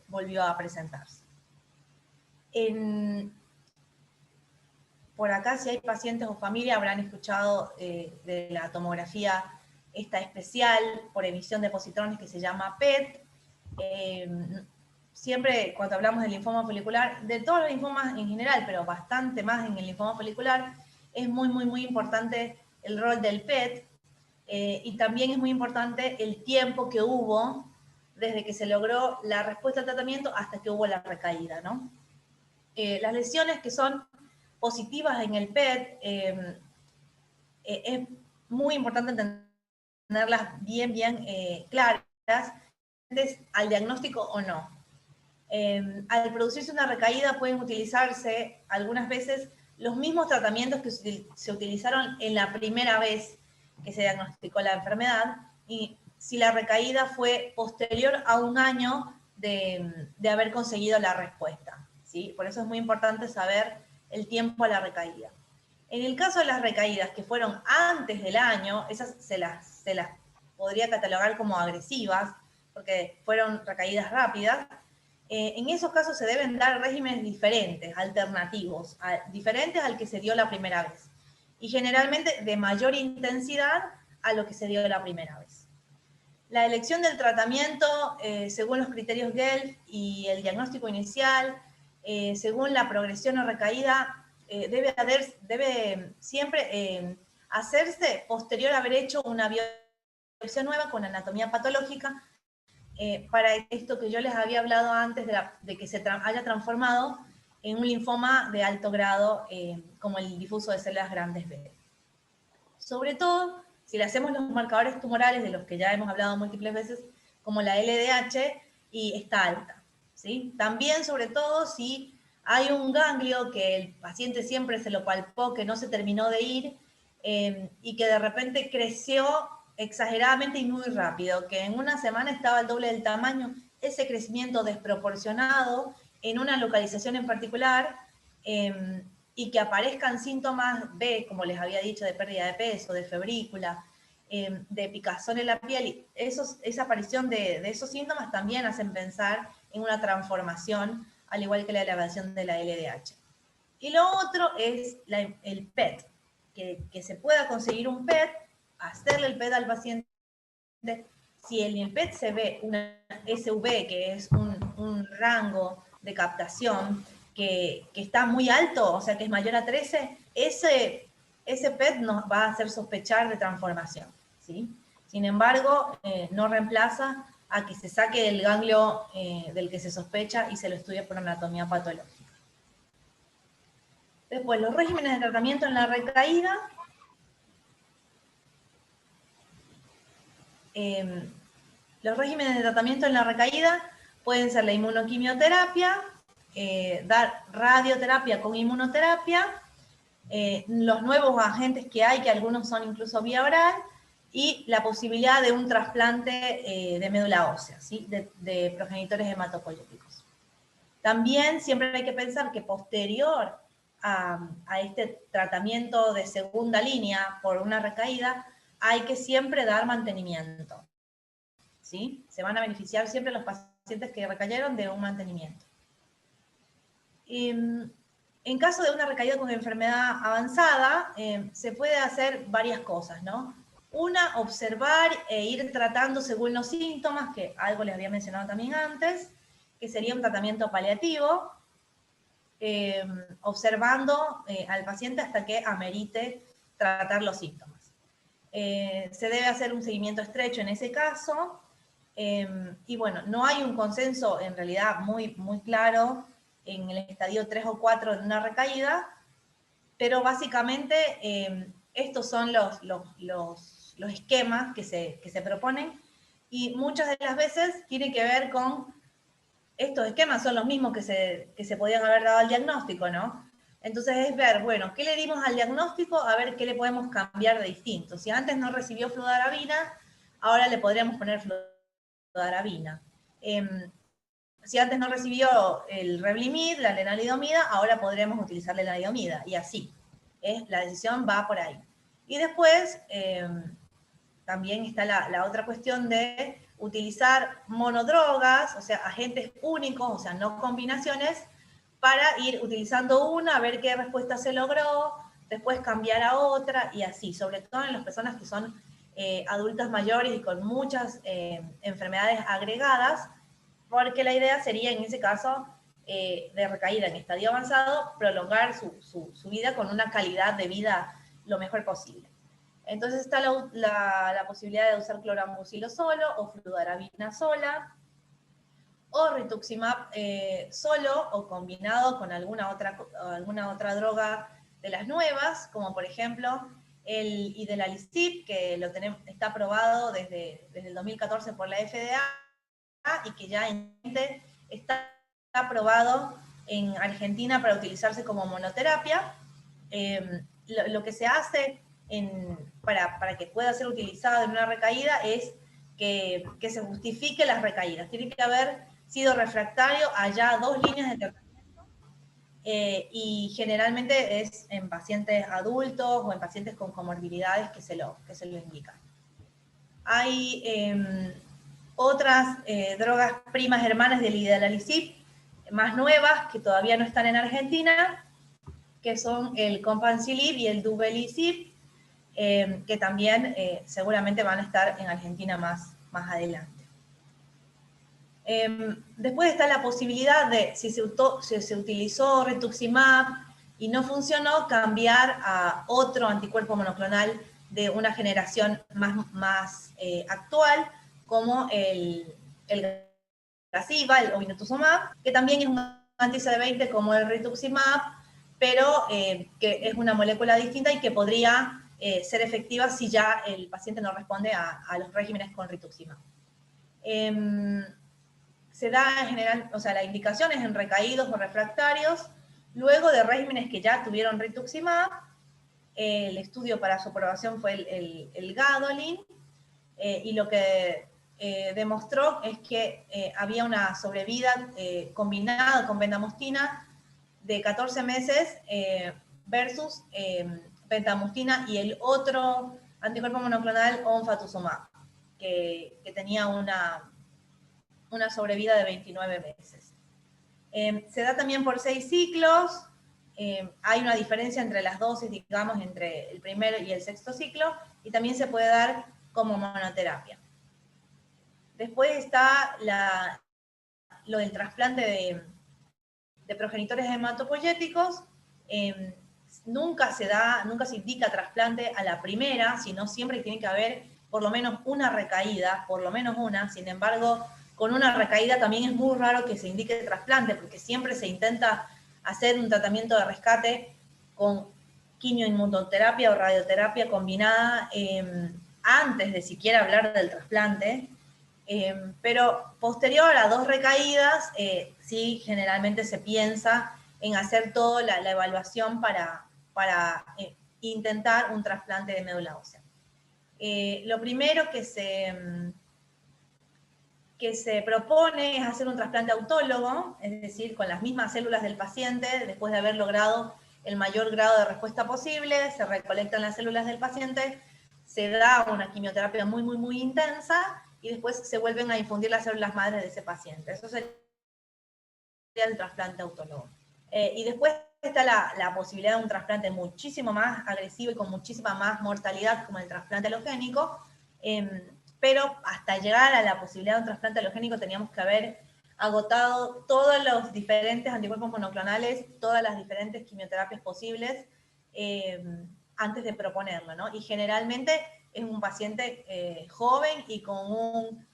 volvió a presentarse. Por acá, si hay pacientes o familia, habrán escuchado de la tomografía esta especial por emisión de positrones que se llama PET. Siempre cuando hablamos del linfoma folicular, de todos los linfomas en general, pero bastante más en el linfoma folicular, es muy, muy, muy importante el rol del PET y también es muy importante el tiempo que hubo desde que se logró la respuesta al tratamiento hasta que hubo la recaída, ¿no? Las lesiones que son positivas en el PET, es muy importante tenerlas bien, bien claras al diagnóstico o no. Al producirse una recaída pueden utilizarse algunas veces los mismos tratamientos que se utilizaron en la primera vez que se diagnosticó la enfermedad, y si la recaída fue posterior a un año de haber conseguido la respuesta, ¿sí? Por eso es muy importante saber el tiempo a la recaída. En el caso de las recaídas que fueron antes del año, esas se las podría catalogar como agresivas, porque fueron recaídas rápidas. En esos casos se deben dar regímenes diferentes, alternativos, diferentes al que se dio la primera vez. Y generalmente de mayor intensidad a lo que se dio la primera vez. La elección del tratamiento, según los criterios Guelph y el diagnóstico inicial, según la progresión o recaída, debe siempre hacerse posterior a haber hecho una biopsia nueva con anatomía patológica, para esto que yo les había hablado antes de que se haya transformado en un linfoma de alto grado, como el difuso de células grandes B. Sobre todo, si le hacemos los marcadores tumorales, de los que ya hemos hablado múltiples veces, como la LDH, y está alta, ¿sí? También, sobre todo, si hay un ganglio que el paciente siempre se lo palpó, que no se terminó de ir, y que de repente creció exageradamente y muy rápido, que en una semana estaba al doble del tamaño, ese crecimiento desproporcionado en una localización en particular, y que aparezcan síntomas B, como les había dicho, de pérdida de peso, de febrícula, de picazón en la piel, y esa aparición de esos síntomas también hacen pensar en una transformación, al igual que la elevación de la LDH. Y lo otro es el PET, que se pueda conseguir un PET, hacerle el PET al paciente. Si en el PET se ve una SV, que es un rango de captación que está muy alto, o sea, que es mayor a 13, ese PET nos va a hacer sospechar de transformación, ¿sí? Sin embargo, no reemplaza a que se saque el ganglio del que se sospecha y se lo estudie por anatomía patológica. Después, los regímenes de tratamiento en la recaída. Los regímenes de tratamiento en la recaída pueden ser la inmunoquimioterapia, dar radioterapia con inmunoterapia, los nuevos agentes que hay, que algunos son incluso vía oral, y la posibilidad de un trasplante de médula ósea, ¿sí? de progenitores hematopoyéticos. También siempre hay que pensar que posterior a este tratamiento de segunda línea por una recaída, hay que siempre dar mantenimiento, ¿sí? Se van a beneficiar siempre los pacientes que recayeron de un mantenimiento. En caso de una recaída con enfermedad avanzada, se puede hacer varias cosas, ¿no? Una, observar e ir tratando según los síntomas, que algo les había mencionado también antes, que sería un tratamiento paliativo, observando al paciente hasta que amerite tratar los síntomas. Se debe hacer un seguimiento estrecho en ese caso, y bueno, no hay un consenso en realidad muy claro en el estadio 3 o 4 de una recaída, pero básicamente estos son los esquemas que se proponen, y muchas de las veces tiene que ver con, estos esquemas son los mismos que se podían haber dado al diagnóstico, ¿no? Entonces es ver, bueno, ¿qué le dimos al diagnóstico? A ver qué le podemos cambiar de distinto. Si antes no recibió fludarabina, ahora le podríamos poner fludarabina. Si antes no recibió el Revlimid, la lenalidomida, ahora podremos utilizar la lenalidomida, y así. La decisión va por ahí. Y después, también está la otra cuestión de utilizar monodrogas, o sea, agentes únicos, o sea, no combinaciones, para ir utilizando una, a ver qué respuesta se logró, después cambiar a otra, y así, sobre todo en las personas que son adultas mayores y con muchas enfermedades agregadas, porque la idea sería, en ese caso, de recaída en estadio avanzado, prolongar su vida con una calidad de vida lo mejor posible. Entonces está la posibilidad de usar cloramucilo solo o fludarabina sola, o rituximab solo o combinado con alguna otra droga de las nuevas, como por ejemplo el idelalisib, que está aprobado desde el 2014 por la FDA y que ya está aprobado en Argentina para utilizarse como monoterapia. Lo que se hace para que pueda ser utilizado en una recaída es que se justifique las recaídas. Tiene que haber sido refractario a ya 2 líneas de tratamiento, y generalmente es en pacientes adultos o en pacientes con comorbilidades que se lo indican. Hay otras drogas primas hermanas del idelalisib, más nuevas, que todavía no están en Argentina, que son el Compancilib y el Duvelisib, que también seguramente van a estar en Argentina más adelante. Después está la posibilidad de, si se utilizó rituximab y no funcionó, cambiar a otro anticuerpo monoclonal de una generación más actual, como el Gazyva, el obinutuzumab, que también es un anti-CD20 como el rituximab, pero que es una molécula distinta y que podría ser efectiva si ya el paciente no responde a los regímenes con rituximab. Se da en general, o sea, la indicación es en recaídos o refractarios, luego de regímenes que ya tuvieron rituximab. El estudio para su aprobación fue el Gadolin, y lo que demostró es que había una sobrevida combinada con bendamustina de 14 meses versus bendamustina y el otro anticuerpo monoclonal onfatuzumab, que tenía una sobrevida de 29 meses. Se da también por 6 ciclos. Hay una diferencia entre las dosis, digamos, entre el primero y el sexto ciclo, y también se puede dar como monoterapia. Después está lo del trasplante de progenitores hematopoyéticos, nunca se indica trasplante a la primera, sino siempre tiene que haber por lo menos una recaída, por lo menos una. Sin embargo, con una recaída también es muy raro que se indique trasplante, porque siempre se intenta hacer un tratamiento de rescate con quimioinmunoterapia o radioterapia combinada antes de siquiera hablar del trasplante. Pero posterior a 2 recaídas, sí, generalmente se piensa en hacer toda la evaluación para intentar un trasplante de médula ósea. Lo primero que se propone es hacer un trasplante autólogo, es decir, con las mismas células del paciente, después de haber logrado el mayor grado de respuesta posible, se recolectan las células del paciente, se da una quimioterapia muy, muy, muy intensa y después se vuelven a infundir las células madres de ese paciente. Eso sería el trasplante autólogo. Y después está la posibilidad de un trasplante muchísimo más agresivo y con muchísima más mortalidad, como el trasplante alogénico, pero hasta llegar a la posibilidad de un trasplante alogénico teníamos que haber agotado todos los diferentes anticuerpos monoclonales, todas las diferentes quimioterapias posibles, antes de proponerlo, ¿no? Y generalmente es un paciente joven y con un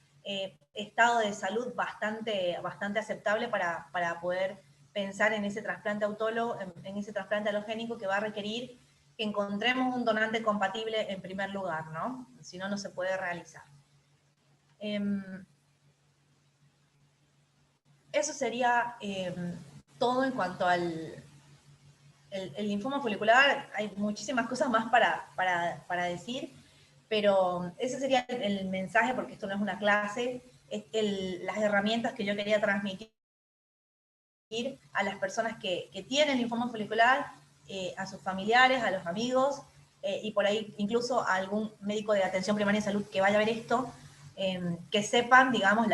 estado de salud bastante aceptable para poder pensar en ese trasplante autólogo, en ese trasplante alogénico que va a requerir que encontremos un donante compatible en primer lugar, ¿no? Si no, no se puede realizar. Eso sería todo en cuanto al el linfoma folicular. Hay muchísimas cosas más para decir, pero ese sería el mensaje, porque esto no es una clase, es las herramientas que yo quería transmitir a las personas que tienen linfoma folicular, a sus familiares, a los amigos, y por ahí incluso a algún médico de atención primaria de salud que vaya a ver esto, que sepan, digamos,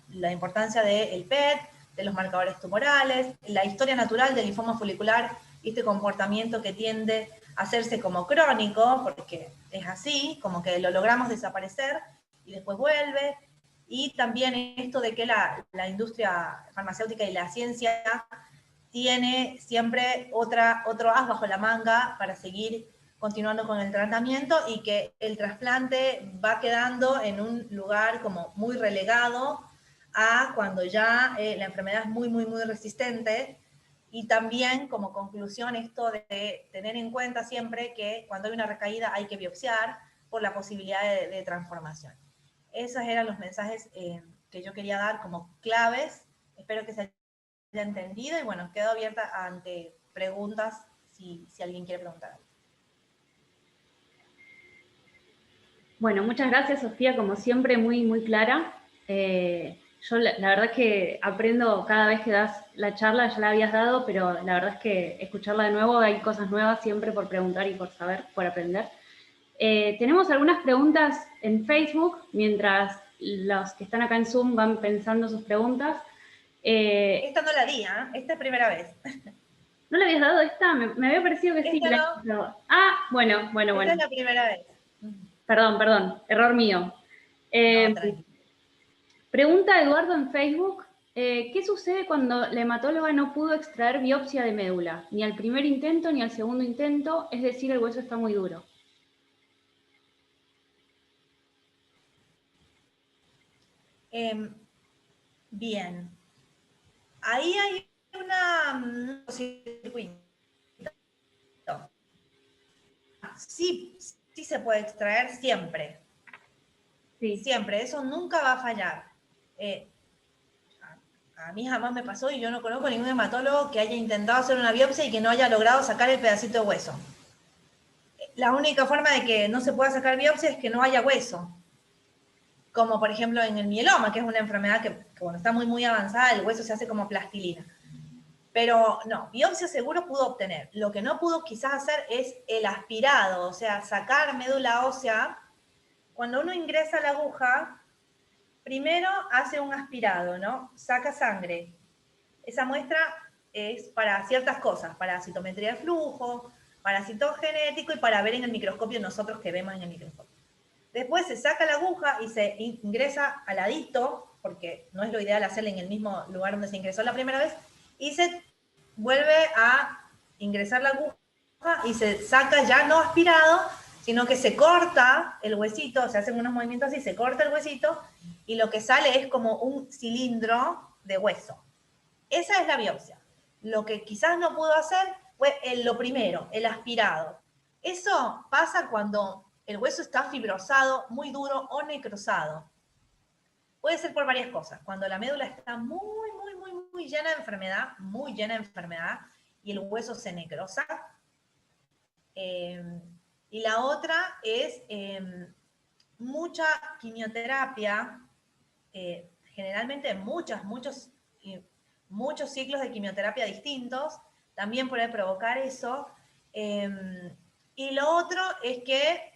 la importancia del PET, de los marcadores tumorales, la historia natural del linfoma folicular y este comportamiento que tiende a hacerse como crónico, porque es así, como que lo logramos desaparecer y después vuelve. Y también esto de que la industria farmacéutica y la ciencia tiene siempre otro as bajo la manga para seguir continuando con el tratamiento, y que el trasplante va quedando en un lugar como muy relegado a cuando ya la enfermedad es muy, muy, muy resistente. Y también como conclusión esto de tener en cuenta siempre que cuando hay una recaída hay que biopsiar por la posibilidad de transformación. Esos eran los mensajes que yo quería dar como claves. Espero que se haya entendido y bueno, quedo abierta ante preguntas si alguien quiere preguntar algo. Bueno, muchas gracias, Sofía, como siempre, muy, muy clara. Yo la verdad es que aprendo cada vez que das la charla, ya la habías dado, pero la verdad es que escucharla de nuevo, hay cosas nuevas siempre por preguntar y por saber, por aprender. Tenemos algunas preguntas en Facebook, mientras los que están acá en Zoom van pensando sus preguntas. Esta no la di, ¿eh? Esta es primera vez. ¿No le habías dado esta? Me había parecido que sí. No. Ah, bueno. Esta es la primera vez. Perdón, error mío. No, tranquilo. Pregunta Eduardo en Facebook, ¿qué sucede cuando la hematóloga no pudo extraer biopsia de médula? Ni al primer intento ni al segundo intento, es decir, el hueso está muy duro. Bien. Ahí hay un circuito. Sí se puede extraer siempre. Sí. Siempre, eso nunca va a fallar. A mí jamás me pasó y yo no conozco ningún hematólogo que haya intentado hacer una biopsia y que no haya logrado sacar el pedacito de hueso. La única forma de que no se pueda sacar biopsia es que no haya hueso. Como por ejemplo en el mieloma, que es una enfermedad que cuando está muy, muy avanzada, el hueso se hace como plastilina. Pero no, biopsia seguro pudo obtener. Lo que no pudo quizás hacer es el aspirado, o sea, sacar médula ósea. Cuando uno ingresa la aguja, primero hace un aspirado, ¿no? Saca sangre. Esa muestra es para ciertas cosas, para citometría de flujo, para citogenético y para ver en el microscopio nosotros que vemos en el microscopio. Después se saca la aguja y se ingresa al ladito, porque no es lo ideal hacerla en el mismo lugar donde se ingresó la primera vez, y se vuelve a ingresar la aguja y se saca ya no aspirado, sino que se corta el huesito, se hacen unos movimientos así, se corta el huesito y lo que sale es como un cilindro de hueso. Esa es la biopsia. Lo que quizás no pudo hacer fue lo primero, el aspirado. Eso pasa cuando el hueso está fibrosado, muy duro o necrosado. Puede ser por varias cosas. Cuando la médula está muy llena de enfermedad, muy llena de enfermedad, y el hueso se necrosa. Y la otra es mucha quimioterapia, generalmente muchos ciclos de quimioterapia distintos, también puede provocar eso. Y lo otro es que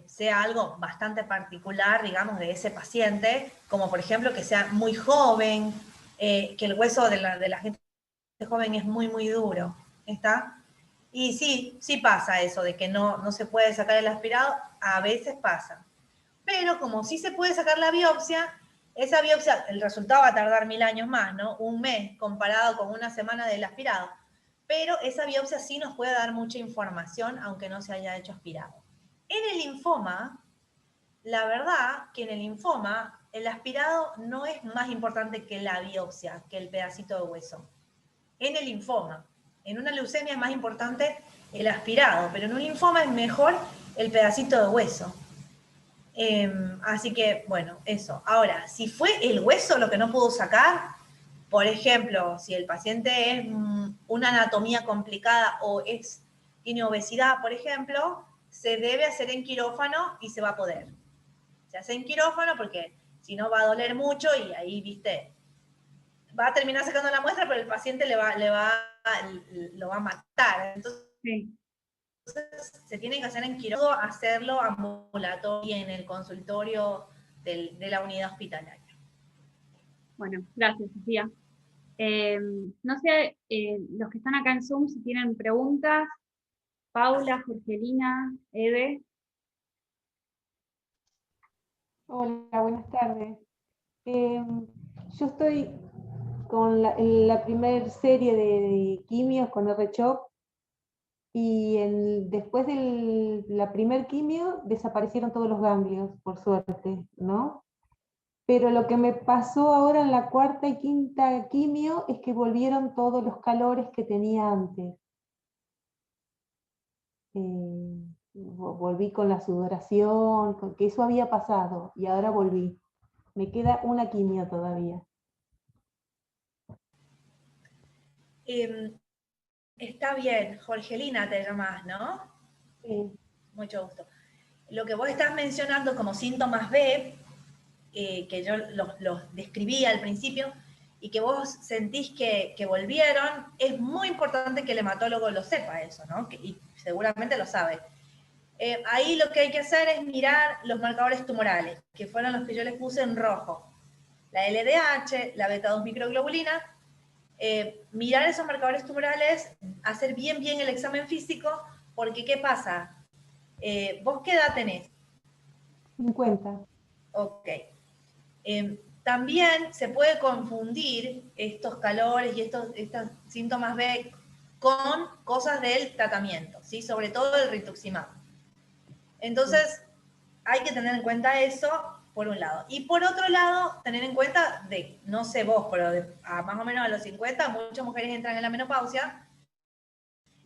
sea algo bastante particular, digamos, de ese paciente, como por ejemplo que sea muy joven, que el hueso de la gente joven es muy duro, ¿está? Y sí pasa eso, de que no se puede sacar el aspirado, a veces pasa. Pero como sí se puede sacar la biopsia, esa biopsia, el resultado va a tardar 1000 años más, ¿no? Un mes comparado con una semana del aspirado. Pero esa biopsia sí nos puede dar mucha información, aunque no se haya hecho aspirado. En el linfoma, la verdad que en el linfoma, el aspirado no es más importante que la biopsia, que el pedacito de hueso. En el linfoma. En una leucemia es más importante el aspirado, pero en un linfoma es mejor el pedacito de hueso. Así que, bueno, eso. Ahora, si fue el hueso lo que no pudo sacar, por ejemplo, si el paciente es una anatomía complicada o tiene obesidad, por ejemplo, se debe hacer en quirófano y se va a poder. Se hace en quirófano porque si no va a doler mucho y ahí, viste, va a terminar sacando la muestra, pero el paciente lo va a matar. Entonces, sí, se tiene que hacer en quirófano, hacerlo ambulatorio y en el consultorio de la unidad hospitalaria. Bueno, gracias, Sofía. No sé, los que están acá en Zoom, si tienen preguntas. Paula, Jorgelina, Eve. Hola, buenas tardes. Yo estoy con la primera serie de quimios con R-CHOP y después de la primer quimio desaparecieron todos los ganglios, por suerte, ¿no? Pero lo que me pasó ahora en la cuarta y quinta quimio es que volvieron todos los calores que tenía antes. Volví con la sudoración, con que eso había pasado y ahora volví. Me queda una quimio todavía. Está bien, Jorgelina te llamás, ¿no? Sí. Mucho gusto. Lo que vos estás mencionando como síntomas B, que yo los describí al principio, y que vos sentís que volvieron, es muy importante que el hematólogo lo sepa eso, ¿no? Y seguramente lo sabe. Ahí lo que hay que hacer es mirar los marcadores tumorales, que fueron los que yo les puse en rojo. La LDH, la beta-2 microglobulina, mirar esos marcadores tumorales, hacer bien el examen físico, porque ¿qué pasa? ¿Vos qué edad tenés? 50. Ok. También se puede confundir estos calores y estos síntomas B con cosas del tratamiento, ¿sí? Sobre todo el rituximab. Entonces, hay que tener en cuenta eso, por un lado. Y por otro lado, tener en cuenta no sé vos, pero más o menos a los 50, muchas mujeres entran en la menopausia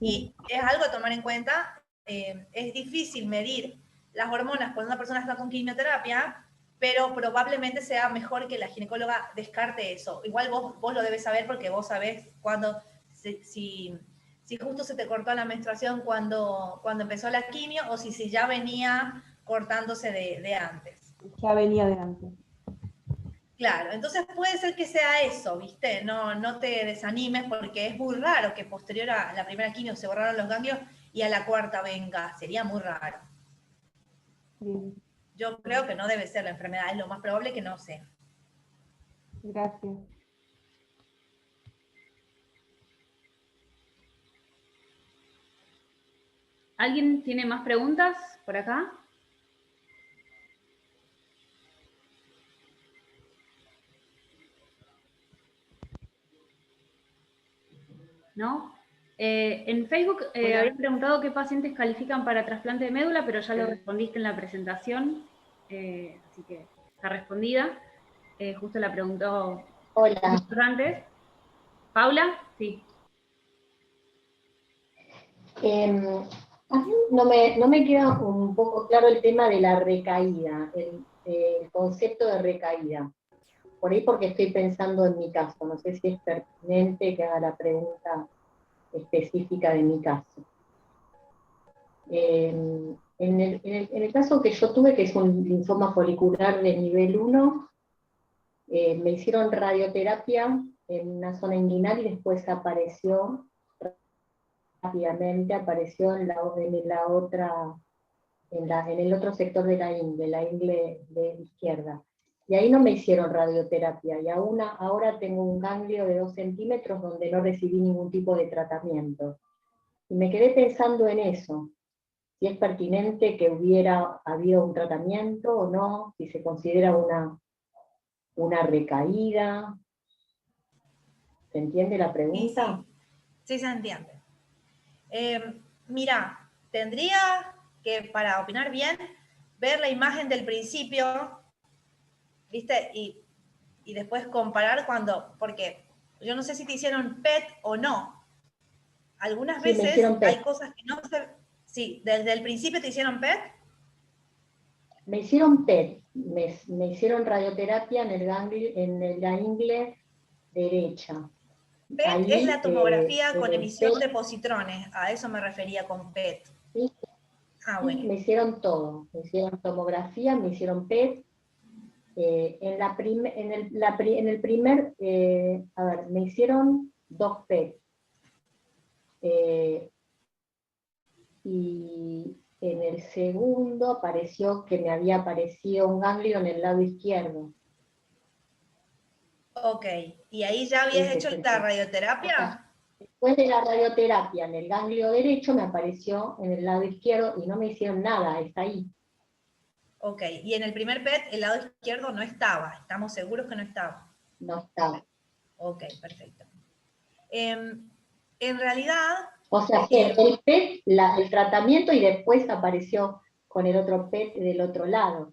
y es algo a tomar en cuenta. Es difícil medir las hormonas cuando una persona está con quimioterapia, pero probablemente sea mejor que la ginecóloga descarte eso. Igual vos lo debes saber porque vos sabés cuando, si justo se te cortó la menstruación cuando empezó la quimio o si ya venía cortándose de antes. Ya venía de antes. Claro, entonces puede ser que sea eso, ¿viste? No te desanimes porque es muy raro que posterior a la primera quimio se borraron los ganglios y a la cuarta venga, sería muy raro. Bien. Yo creo que no debe ser la enfermedad, es lo más probable que no sea. Gracias. ¿Alguien tiene más preguntas por acá? ¿no? En Facebook habían preguntado qué pacientes califican para trasplante de médula, pero ya lo respondiste en la presentación, así que está respondida. Justo la preguntó Hola. antes. ¿Paula? Sí. A mí no me queda un poco claro el tema de la recaída, el concepto de recaída. Por ahí porque estoy pensando en mi caso, no sé si es pertinente que haga la pregunta específica de mi caso. En el caso que yo tuve, que es un linfoma folicular de nivel 1, me hicieron radioterapia en una zona inguinal y después apareció rápidamente, apareció en el otro sector de la ingle de izquierda. Y ahí no me hicieron radioterapia, y ahora tengo un ganglio de 2 centímetros donde no recibí ningún tipo de tratamiento. Y me quedé pensando en eso, si es pertinente que hubiera habido un tratamiento o no, si se considera una recaída. ¿Se entiende la pregunta? Sí, se entiende. Mira, tendría que, para opinar bien, ver la imagen del principio, ¿viste? Y después comparar porque yo no sé si te hicieron PET o no. Algunas Sí, me veces hicieron PET. hay cosas que no se... Sí, desde el principio te hicieron PET. Me hicieron PET, me hicieron radioterapia en la ingle derecha. PET es Ahí, la tomografía con en el emisión PET, de positrones, a eso me refería con PET. sí, Ah, sí, bueno. me hicieron todo, me hicieron tomografía, me hicieron PET. En el primer, a ver, me hicieron 2 PET. Y en el segundo apareció que me había aparecido un ganglio en el lado izquierdo. Ok, ¿y ahí ya habías Ese hecho es el la PET. O sea, radioterapia? después de la radioterapia en el ganglio derecho me apareció en el lado izquierdo y no me hicieron nada, está ahí. Ok, y en el primer PET el lado izquierdo no estaba, estamos seguros que no estaba. No está. Ok, perfecto. En realidad... O sea, que el PET, el tratamiento y después apareció con el otro PET del otro lado.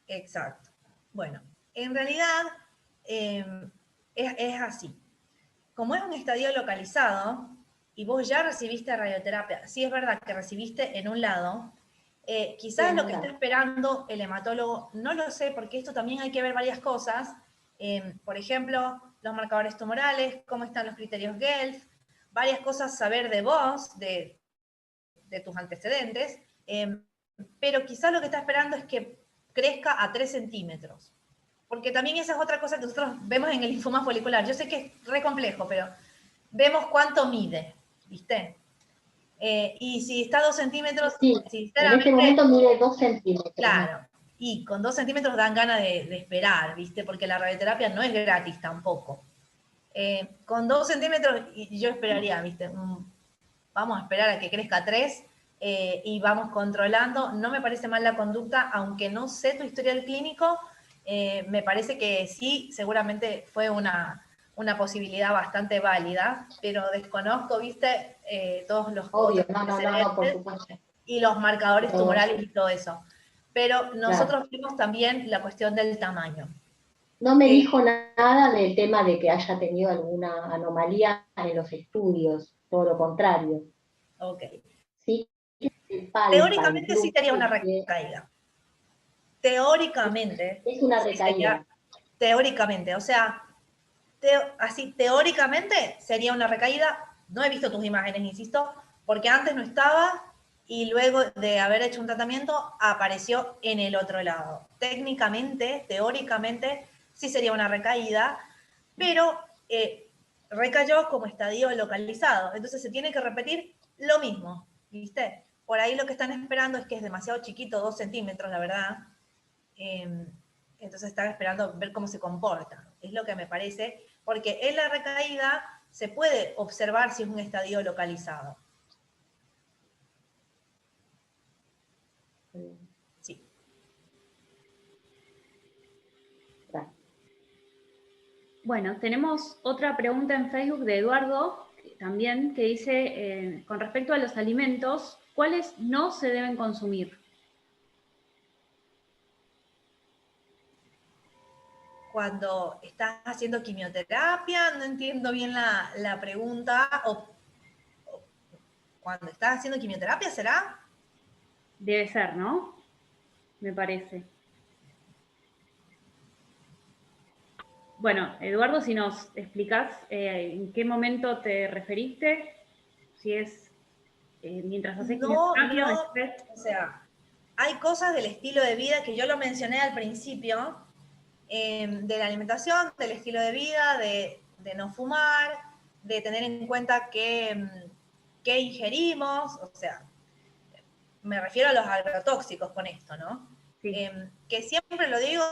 Exacto. Bueno, en realidad es así. Como es un estadio localizado y vos ya recibiste radioterapia, sí es verdad que recibiste en un lado, quizás Sí, lo que claro. está esperando el hematólogo, no lo sé, porque esto también hay que ver varias cosas. Por ejemplo, los marcadores tumorales, cómo están los criterios Guelph, varias cosas saber de vos, de tus antecedentes, pero quizás lo que está esperando es que crezca a 3 centímetros. Porque también esa es otra cosa que nosotros vemos en el linfoma folicular. Yo sé que es re complejo, pero vemos cuánto mide, ¿viste? Y si está a 2 centímetros, Sí, en este sinceramente, momento mide 2 centímetros. claro. Y con 2 centímetros dan ganas de esperar, ¿viste? Porque la radioterapia no es gratis tampoco. Con 2 centímetros, y yo esperaría, ¿viste? Vamos a esperar a que crezca a 3 y vamos controlando. No me parece mal la conducta, aunque no sé tu historial clínico, me parece que sí, seguramente fue una posibilidad bastante válida, pero desconozco, viste, todos los Obvio, otros no, por antecedentes supuesto. y los marcadores Pero, tumorales y todo eso. Pero claro. nosotros vimos también la cuestión del tamaño. No me dijo nada del tema de que haya tenido alguna anomalía en los estudios, todo lo contrario. Ok. Sí, palpa Teóricamente sí sería incluso una que recaída. Teóricamente es una sí sería, recaída. teóricamente, o sea, así teóricamente sería una recaída. No he visto tus imágenes, insisto, porque antes no estaba y luego de haber hecho un tratamiento apareció en el otro lado. Técnicamente, teóricamente, sí sería una recaída, pero recayó como estadio localizado. Entonces se tiene que repetir lo mismo, ¿viste? Por ahí lo que están esperando es que es demasiado chiquito, 2 centímetros, la verdad. Entonces están esperando ver cómo se comporta. Es lo que me parece, porque en la recaída se puede observar si es un estadio localizado. Sí. Bueno, tenemos otra pregunta en Facebook de Eduardo, también, que dice, con respecto a los alimentos, ¿cuáles no se deben consumir? Cuando estás haciendo quimioterapia, no entiendo bien la pregunta, o cuando estás haciendo quimioterapia, ¿será? Debe ser, ¿no? Me parece. Bueno, Eduardo, si nos explicás en qué momento te referiste, si es mientras haces No, quimioterapia, no, después. o sea, hay cosas del estilo de vida que yo lo mencioné al principio, de la alimentación, del estilo de vida, de no fumar, de tener en cuenta qué ingerimos, o sea, me refiero a los agrotóxicos con esto, ¿no? Sí. Que siempre lo digo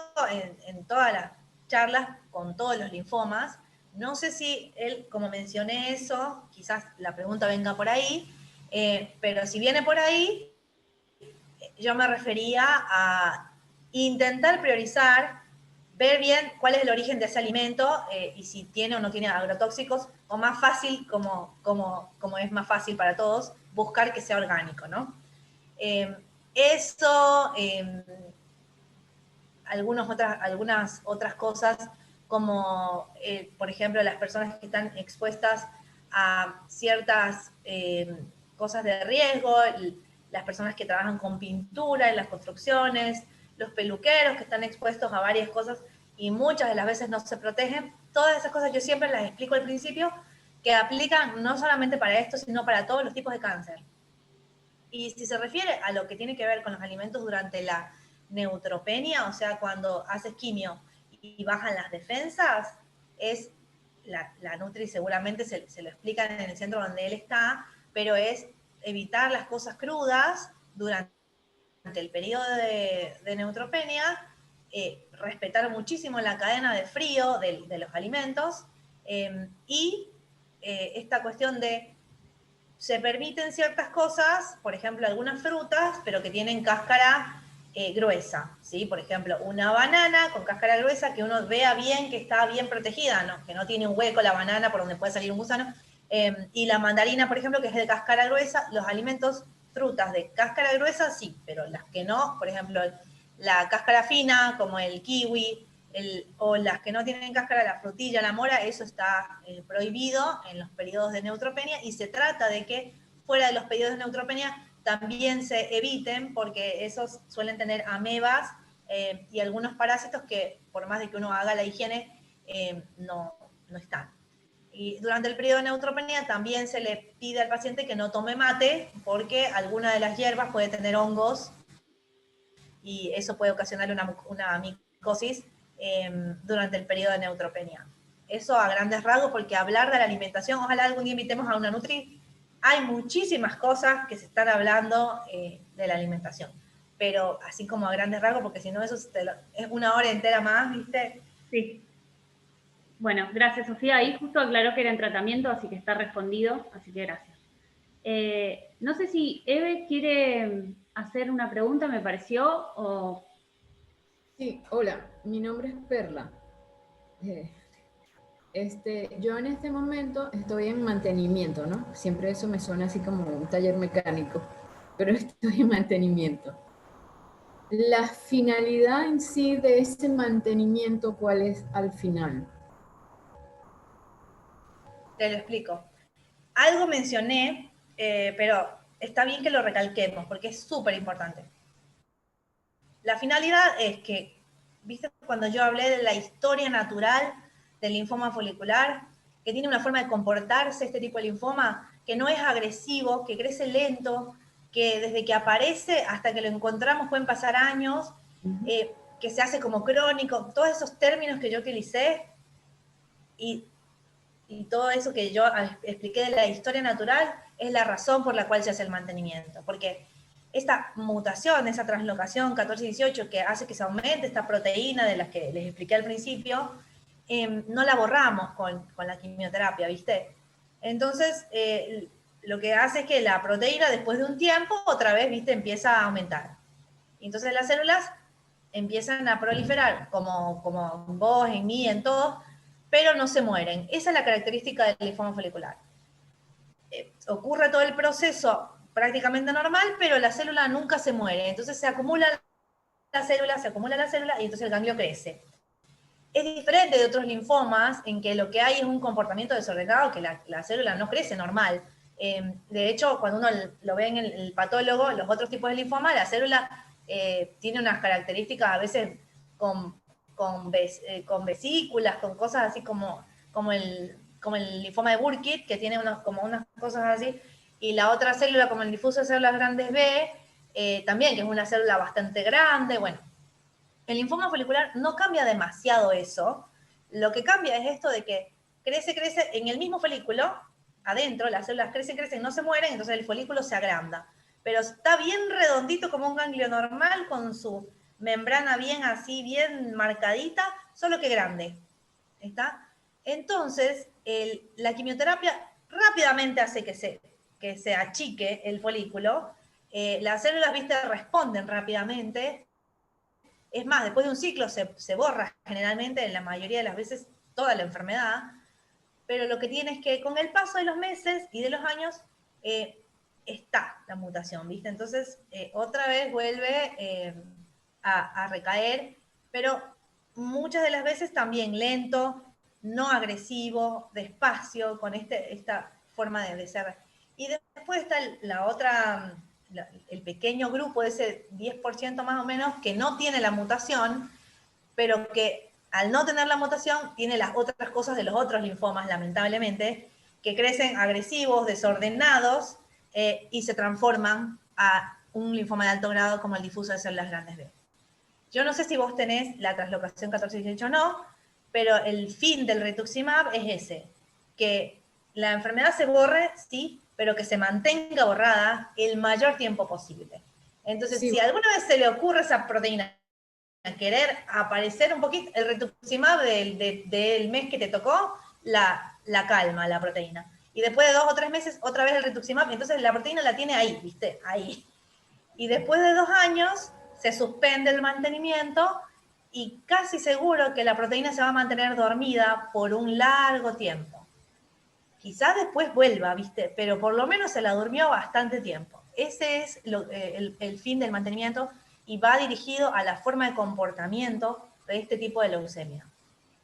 en todas las charlas con todos los linfomas. No sé si él, como mencioné eso, quizás la pregunta venga por ahí, pero si viene por ahí, yo me refería a intentar priorizar, ver bien cuál es el origen de ese alimento y si tiene o no tiene agrotóxicos, o más fácil, como es más fácil para todos, buscar que sea orgánico, ¿no? Eso, algunas otras cosas, como por ejemplo las personas que están expuestas a ciertas cosas de riesgo, las personas que trabajan con pintura en las construcciones, los peluqueros que están expuestos a varias cosas y muchas de las veces no se protegen. Todas esas cosas yo siempre las explico al principio, que aplican no solamente para esto, sino para todos los tipos de cáncer. Y si se refiere a lo que tiene que ver con los alimentos durante la neutropenia, o sea, cuando haces quimio y bajan las defensas, es la Nutri seguramente se lo explican en el centro donde él está, pero es evitar las cosas crudas durante el periodo de neutropenia, respetar muchísimo la cadena de frío de los alimentos y esta cuestión de se permiten ciertas cosas, por ejemplo, algunas frutas, pero que tienen cáscara gruesa, ¿sí? Por ejemplo, una banana con cáscara gruesa que uno vea bien que está bien protegida, ¿no? Que no tiene un hueco la banana por donde puede salir un gusano. Y la mandarina, por ejemplo, que es de cáscara gruesa, los alimentos, frutas de cáscara gruesa, sí, pero las que no, por ejemplo, la cáscara fina, como el kiwi, o las que no tienen cáscara, la frutilla, la mora, eso está prohibido en los periodos de neutropenia y se trata de que fuera de los periodos de neutropenia también se eviten porque esos suelen tener amebas y algunos parásitos que por más de que uno haga la higiene no están. Y durante el periodo de neutropenia también se le pide al paciente que no tome mate porque alguna de las hierbas puede tener hongos y eso puede ocasionar una micosis durante el periodo de neutropenia. Eso a grandes rasgos, porque hablar de la alimentación, ojalá algún día invitemos a una Nutri, hay muchísimas cosas que se están hablando de la alimentación, pero así como a grandes rasgos, porque si no eso es una hora entera más, ¿viste? Sí. Bueno, gracias, Sofía. Ahí justo aclaró que era en tratamiento, así que está respondido, así que gracias. No sé si Eve quiere hacer una pregunta, me pareció, o... Sí, hola, mi nombre es Perla. Yo en este momento estoy en mantenimiento, ¿no? Siempre eso me suena así como un taller mecánico, pero estoy en mantenimiento. La finalidad en sí de ese mantenimiento, ¿cuál es al final? Te lo explico. Algo mencioné, pero está bien que lo recalquemos, porque es súper importante. La finalidad es que, ¿viste? Cuando yo hablé de la historia natural del linfoma folicular, que tiene una forma de comportarse este tipo de linfoma, que no es agresivo, que crece lento, que desde que aparece hasta que lo encontramos pueden pasar años, que se hace como crónico, todos esos términos que yo utilicé y todo eso que yo expliqué de la historia natural es la razón por la cual se hace el mantenimiento, porque esta mutación, esa translocación 14-18 que hace que se aumente esta proteína de las que les expliqué al principio, no la borramos con la quimioterapia, ¿viste? Entonces, lo que hace es que la proteína después de un tiempo otra vez, ¿viste? Empieza a aumentar. Y entonces las células empiezan a proliferar, como vos, en mí, en todos, pero no se mueren. Esa es la característica del linfoma folicular. ocurre todo el proceso prácticamente normal, pero la célula nunca se muere. Entonces se acumula la célula y entonces el ganglio crece. Es diferente de otros linfomas en que lo que hay es un comportamiento desordenado, que la célula no crece normal. De hecho, cuando uno lo ve en el patólogo, los otros tipos de linfoma, la célula tiene unas características a veces con vesículas, con cosas así como el linfoma de Burkitt, que tiene como unas cosas así, y la otra célula, como el difuso de células grandes B, también, que es una célula bastante grande. Bueno, el linfoma folicular no cambia demasiado eso. Lo que cambia es esto de que crece en el mismo folículo, adentro, las células crecen, no se mueren, entonces el folículo se agranda. Pero está bien redondito como un ganglio normal, con su membrana bien así, bien marcadita, solo que grande. ¿Está? Entonces, la quimioterapia rápidamente hace que se achique el folículo. Las células, viste, responden rápidamente. Es más, después de un ciclo se borra generalmente, en la mayoría de las veces, toda la enfermedad, pero lo que tiene es que con el paso de los meses y de los años está la mutación, ¿viste? Entonces, otra vez vuelve a recaer, pero muchas de las veces también lento, no agresivo, despacio, con esta forma de ser. Y después está la otra, el pequeño grupo, ese 10% más o menos, que no tiene la mutación, pero que al no tener la mutación tiene las otras cosas de los otros linfomas, lamentablemente, que crecen agresivos, desordenados, y se transforman a un linfoma de alto grado como el difuso de células grandes B. Yo no sé si vos tenés la translocación 14-18 o no, pero el fin del rituximab es ese, que la enfermedad se borre, sí, pero que se mantenga borrada el mayor tiempo posible. Entonces, sí, si alguna vez se le ocurre a esa proteína querer aparecer un poquito, el rituximab del mes que te tocó, la calma, la proteína. Y después de 2 o 3 meses, otra vez el rituximab, entonces la proteína la tiene ahí, ¿viste? Ahí. Y después de 2 años, se suspende el mantenimiento y casi seguro que la proteína se va a mantener dormida por un largo tiempo. Quizás después vuelva, ¿viste? Pero por lo menos se la durmió bastante tiempo. Ese es el fin del mantenimiento y va dirigido a la forma de comportamiento de este tipo de leucemia,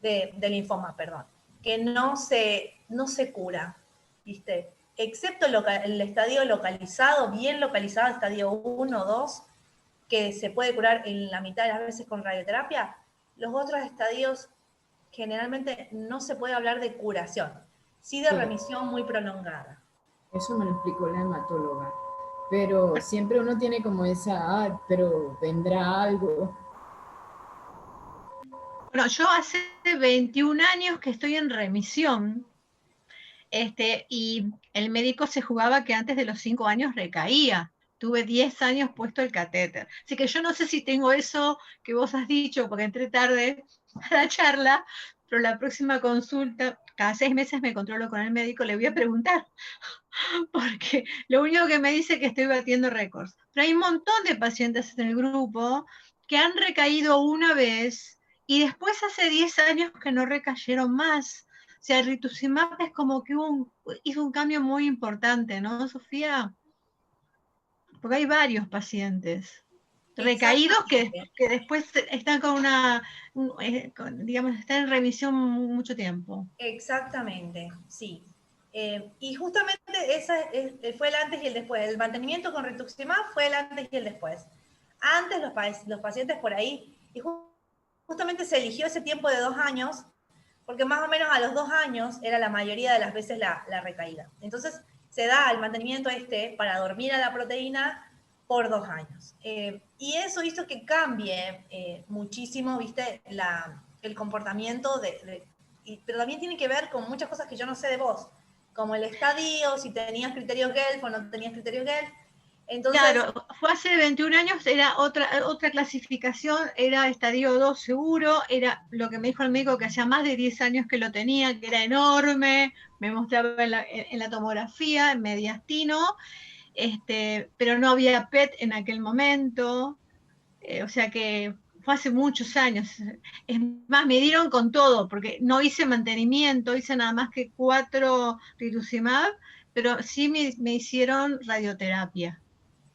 de linfoma, perdón, que no se cura, ¿viste? Excepto el estadio localizado, bien localizado, estadio 1 o 2, que se puede curar en la mitad de las veces con radioterapia. Los otros estadios generalmente no se puede hablar de curación, sí de remisión muy prolongada. Eso me lo explicó la hematóloga. Pero siempre uno tiene como esa, pero vendrá algo. Bueno, yo hace 21 años que estoy en remisión, y el médico se jugaba que antes de los 5 años recaía. Tuve 10 años puesto el catéter. Así que yo no sé si tengo eso que vos has dicho, porque entré tarde a la charla, pero la próxima consulta, cada 6 meses me controlo con el médico, le voy a preguntar, porque lo único que me dice es que estoy batiendo récords. Pero hay un montón de pacientes en el grupo que han recaído una vez y después hace 10 años que no recayeron más. O sea, el rituximab es como que hizo un cambio muy importante, ¿no, Sofía? Porque hay varios pacientes recaídos que después están digamos, están en remisión mucho tiempo. Exactamente, sí. Y justamente fue el antes y el después. El mantenimiento con rituximab fue el antes y el después. Antes los pacientes por ahí, y justamente se eligió ese tiempo de 2 años, porque más o menos a los 2 años era la mayoría de las veces la recaída. Entonces se da el mantenimiento para dormir a la proteína por 2 años. Y eso hizo que cambie muchísimo, ¿viste? El comportamiento pero también tiene que ver con muchas cosas que yo no sé de vos, como el estadio, si tenías criterios Guelph o no tenías criterios Guelph. Entonces, claro, fue hace 21 años, era otra clasificación, era estadio 2 seguro, era lo que me dijo el médico que hacía más de 10 años que lo tenía, que era enorme, me mostraba en la tomografía, en mediastino, pero no había PET en aquel momento, o sea que fue hace muchos años. Es más, me dieron con todo, porque no hice mantenimiento, hice nada más que 4 rituximab, pero sí me hicieron radioterapia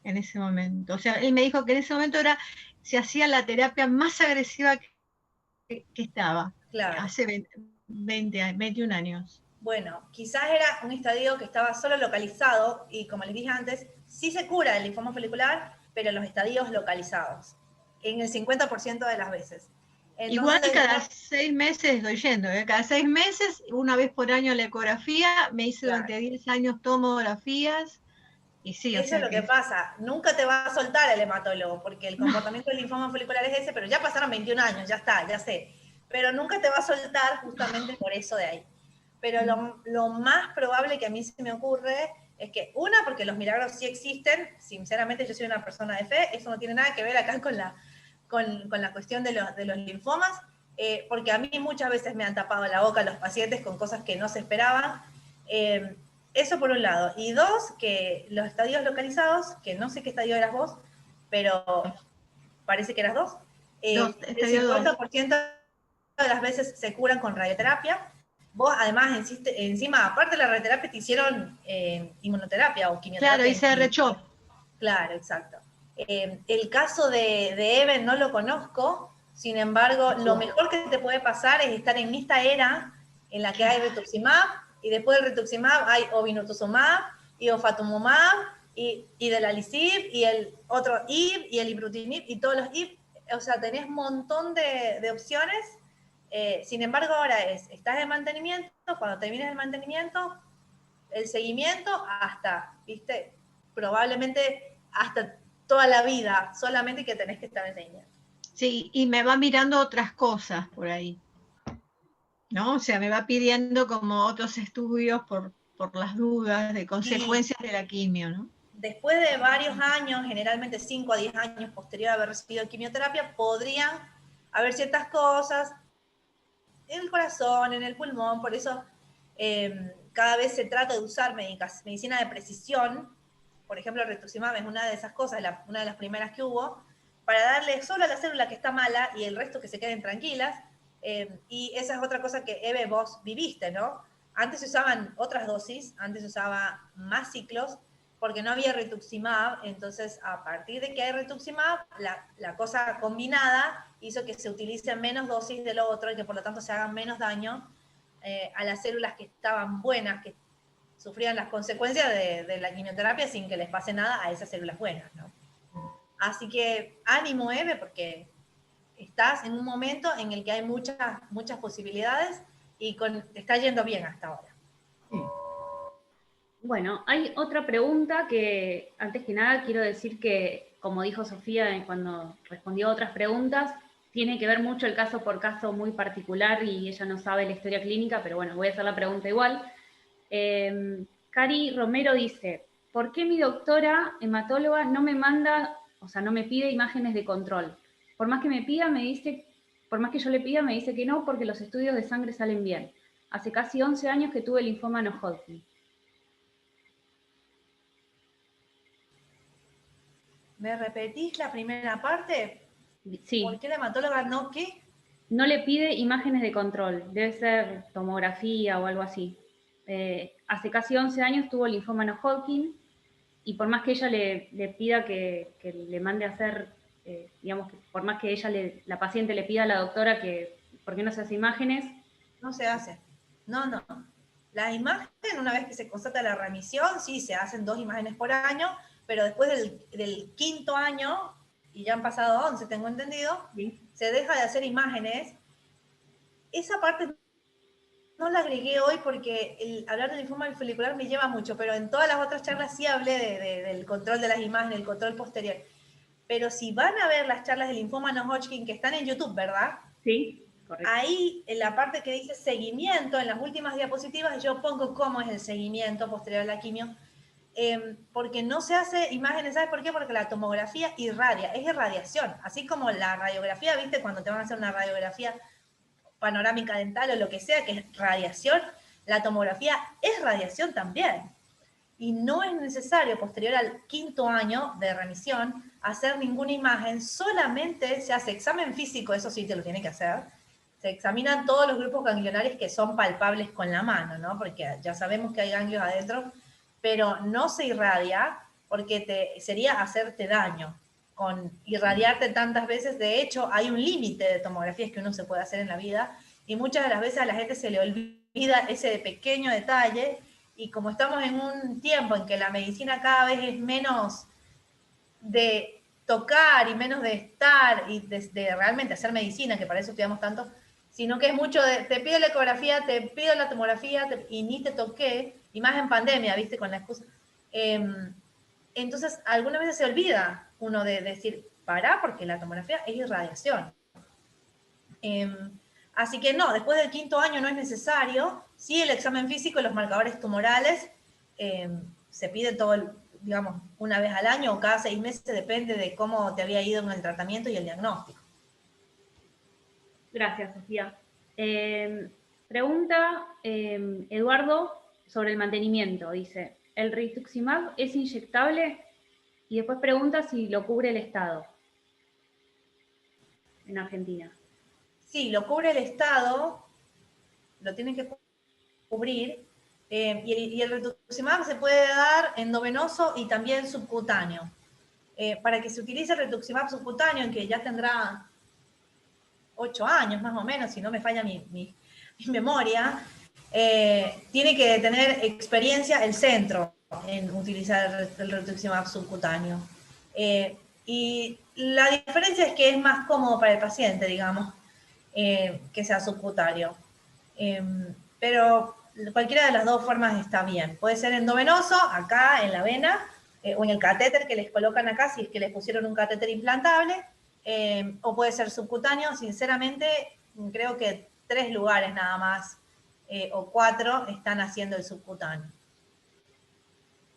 en ese momento. O sea, él me dijo que en ese momento se hacía la terapia más agresiva que estaba, Claro. hace 21 años. Bueno, quizás era un estadio que estaba solo localizado y como les dije antes, sí se cura el linfoma folicular, pero en los estadios localizados, en el 50% de las veces. Entonces, igual cada 6 meses estoy yendo, cada 6 meses, una vez por año la ecografía, me hice durante 10 años tomografías, y sí, eso es lo que pasa, nunca te va a soltar el hematólogo, porque el comportamiento del linfoma folicular es ese, pero ya pasaron 21 años, ya está, ya sé, pero nunca te va a soltar justamente por eso de ahí. Pero lo más probable que a mí se me ocurre es que, una, porque los milagros sí existen, sinceramente yo soy una persona de fe, eso no tiene nada que ver acá con la cuestión de los linfomas, porque a mí muchas veces me han tapado la boca los pacientes con cosas que no se esperaban. Eso por un lado. Y dos, que los estadios localizados, que no sé qué estadio eras vos, pero parece que eras dos, el 50% de las veces se curan con radioterapia. Vos además, encima, aparte de la radioterapia, te hicieron inmunoterapia o quimioterapia. Claro, hice RCHOP. Claro, exacto. El caso de Eben no lo conozco, sin embargo, lo mejor que te puede pasar es estar en esta era en la que hay rituximab, y después del rituximab hay obinutuzumab, y ofatumumab, y delalisib, y el otro IB, y el ibrutinib, y todos los IB. O sea, tenés un montón de opciones. Sin embargo, ahora estás en mantenimiento, cuando termines el mantenimiento, el seguimiento hasta, ¿viste? Probablemente hasta toda la vida, solamente que tenés que estar en seguimiento. Sí, y me va mirando otras cosas por ahí, ¿no? O sea, me va pidiendo como otros estudios por las dudas de consecuencias de la quimio, ¿no? Después de varios años, generalmente 5 a 10 años posterior a haber recibido quimioterapia, podrían haber ciertas cosas en el corazón, en el pulmón, por eso cada vez se trata de usar medicina de precisión. Por ejemplo, el rituximab es una de esas cosas, una de las primeras que hubo, para darle solo a la célula que está mala y el resto que se queden tranquilas. Y esa es otra cosa que, Eve, vos viviste, ¿no? Antes se usaban otras dosis, antes se usaba más ciclos, porque no había rituximab, entonces a partir de que hay rituximab, la cosa combinada hizo que se utilicen menos dosis de lo otro y que por lo tanto se hagan menos daño a las células que estaban buenas, que sufrían las consecuencias de la quimioterapia sin que les pase nada a esas células buenas, ¿no? Así que ánimo, Eve, porque estás en un momento en el que hay muchas posibilidades y te está yendo bien hasta ahora. Bueno, hay otra pregunta que, antes que nada, quiero decir que, como dijo Sofía cuando respondió a otras preguntas, tiene que ver mucho el caso por caso muy particular y ella no sabe la historia clínica, pero bueno, voy a hacer la pregunta igual. Cari Romero dice, ¿por qué mi doctora hematóloga no me manda, o sea, no me pide imágenes de control? Por más que me pida, por más que yo le pida, me dice que no, porque los estudios de sangre salen bien. Hace casi 11 años que tuve linfoma no Hodgkin. ¿Me repetís la primera parte? Sí. ¿Por qué la hematóloga no qué? No le pide imágenes de control, debe ser tomografía o algo así. Hace casi 11 años tuvo linfoma no Hodgkin y por más que ella le pida que le mande a hacer, digamos, que por más que ella la paciente le pida a la doctora que por qué no se hace imágenes. No se hace. No. La imagen, una vez que se constata la remisión, sí, se hacen 2 imágenes por año, pero después del 5.º año, y ya han pasado 11, tengo entendido, ¿Sí? Se deja de hacer imágenes. Esa parte no la agregué hoy porque hablar del linfoma folicular me lleva mucho, pero en todas las otras charlas sí hablé del control de las imágenes, el control posterior. Pero si van a ver las charlas del linfoma no Hodgkin que están en YouTube, ¿verdad? Sí, correcto. Ahí, en la parte que dice seguimiento, en las últimas diapositivas, yo pongo cómo es el seguimiento posterior a la quimio, porque no se hace imágenes, ¿sabes por qué? Porque la tomografía irradia, es irradiación, así como la radiografía, ¿viste? Cuando te van a hacer una radiografía panorámica dental o lo que sea, que es radiación, la tomografía es radiación también. Y no es necesario, posterior al 5.º año de remisión, hacer ninguna imagen, solamente se hace examen físico, eso sí te lo tiene que hacer, se examinan todos los grupos ganglionarios que son palpables con la mano, ¿no? Porque ya sabemos que hay ganglios adentro pero no se irradia porque sería hacerte daño con irradiarte tantas veces. De hecho, hay un límite de tomografías que uno se puede hacer en la vida, y muchas de las veces a la gente se le olvida ese pequeño detalle, y como estamos en un tiempo en que la medicina cada vez es menos de tocar y menos de estar y de realmente hacer medicina, que para eso estudiamos tanto, sino que es mucho de, te pido la ecografía, te pido la tomografía, y ni te toqué, y más en pandemia, ¿viste? Con la excusa. Entonces, algunas veces se olvida uno de decir, pará, porque la tomografía es irradiación. Así que no, después del 5º año no es necesario. Sí, el examen físico y los marcadores tumorales se pide digamos, una vez al año o cada 6 meses, depende de cómo te había ido en el tratamiento y el diagnóstico. Gracias, Sofía. Pregunta Eduardo sobre el mantenimiento. Dice, ¿el rituximab es inyectable? Y después pregunta si lo cubre el Estado en Argentina. Sí, lo cubre el Estado, lo tienen que cubrir, y el rituximab se puede dar endovenoso y también subcutáneo. Para que se utilice el rituximab subcutáneo, en que ya tendrá 8 años más o menos, si no me falla mi memoria, tiene que tener experiencia el centro en utilizar el rituximab subcutáneo. Y la diferencia es que es más cómodo para el paciente, digamos, que sea subcutáneo. Pero cualquiera de las dos formas está bien. Puede ser endovenoso, acá en la vena, o en el catéter que les colocan acá, si es que les pusieron un catéter implantable, o puede ser subcutáneo. Sinceramente, creo que 3 lugares nada más, o 4, están haciendo el subcutáneo.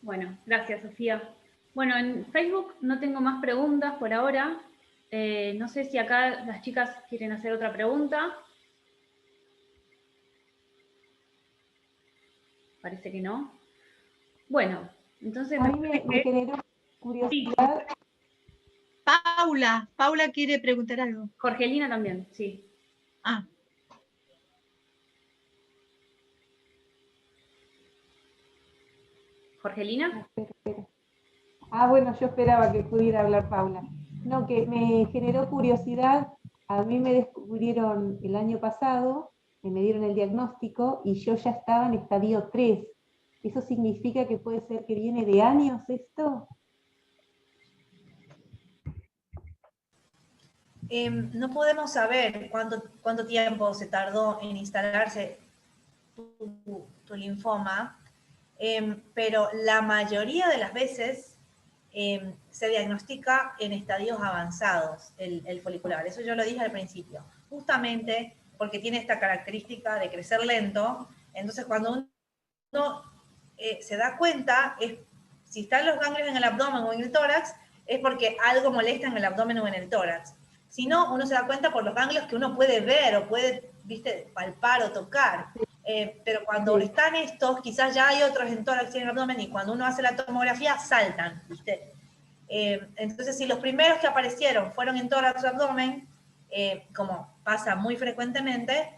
Bueno, gracias, Sofía. Bueno, en Facebook no tengo más preguntas por ahora. No sé si acá las chicas quieren hacer otra pregunta. Parece que no. Bueno, entonces... A mí me generó curiosidad. Paula quiere preguntar algo. Jorgelina también, sí. Ah. ¿Jorgelina? Espera. Ah, bueno, yo esperaba que pudiera hablar Paula. No, que me generó curiosidad. A mí me descubrieron el año pasado, me dieron el diagnóstico y yo ya estaba en estadio 3. ¿Eso significa que puede ser que viene de años esto? No podemos saber cuánto tiempo se tardó en instalarse tu linfoma, pero la mayoría de las veces se diagnostica en estadios avanzados el folicular. Eso yo lo dije al principio, justamente porque tiene esta característica de crecer lento. Entonces, cuando uno se da cuenta, si están los ganglios en el abdomen o en el tórax, es porque algo molesta en el abdomen o en el tórax. Si no, uno se da cuenta por los ganglios que uno puede ver o puede, viste, palpar o tocar. Pero cuando están estos, quizás ya hay otros en tórax y en el abdomen, y cuando uno hace la tomografía, saltan, ¿viste? Entonces, si los primeros que aparecieron fueron en tórax o abdomen, como pasa muy frecuentemente,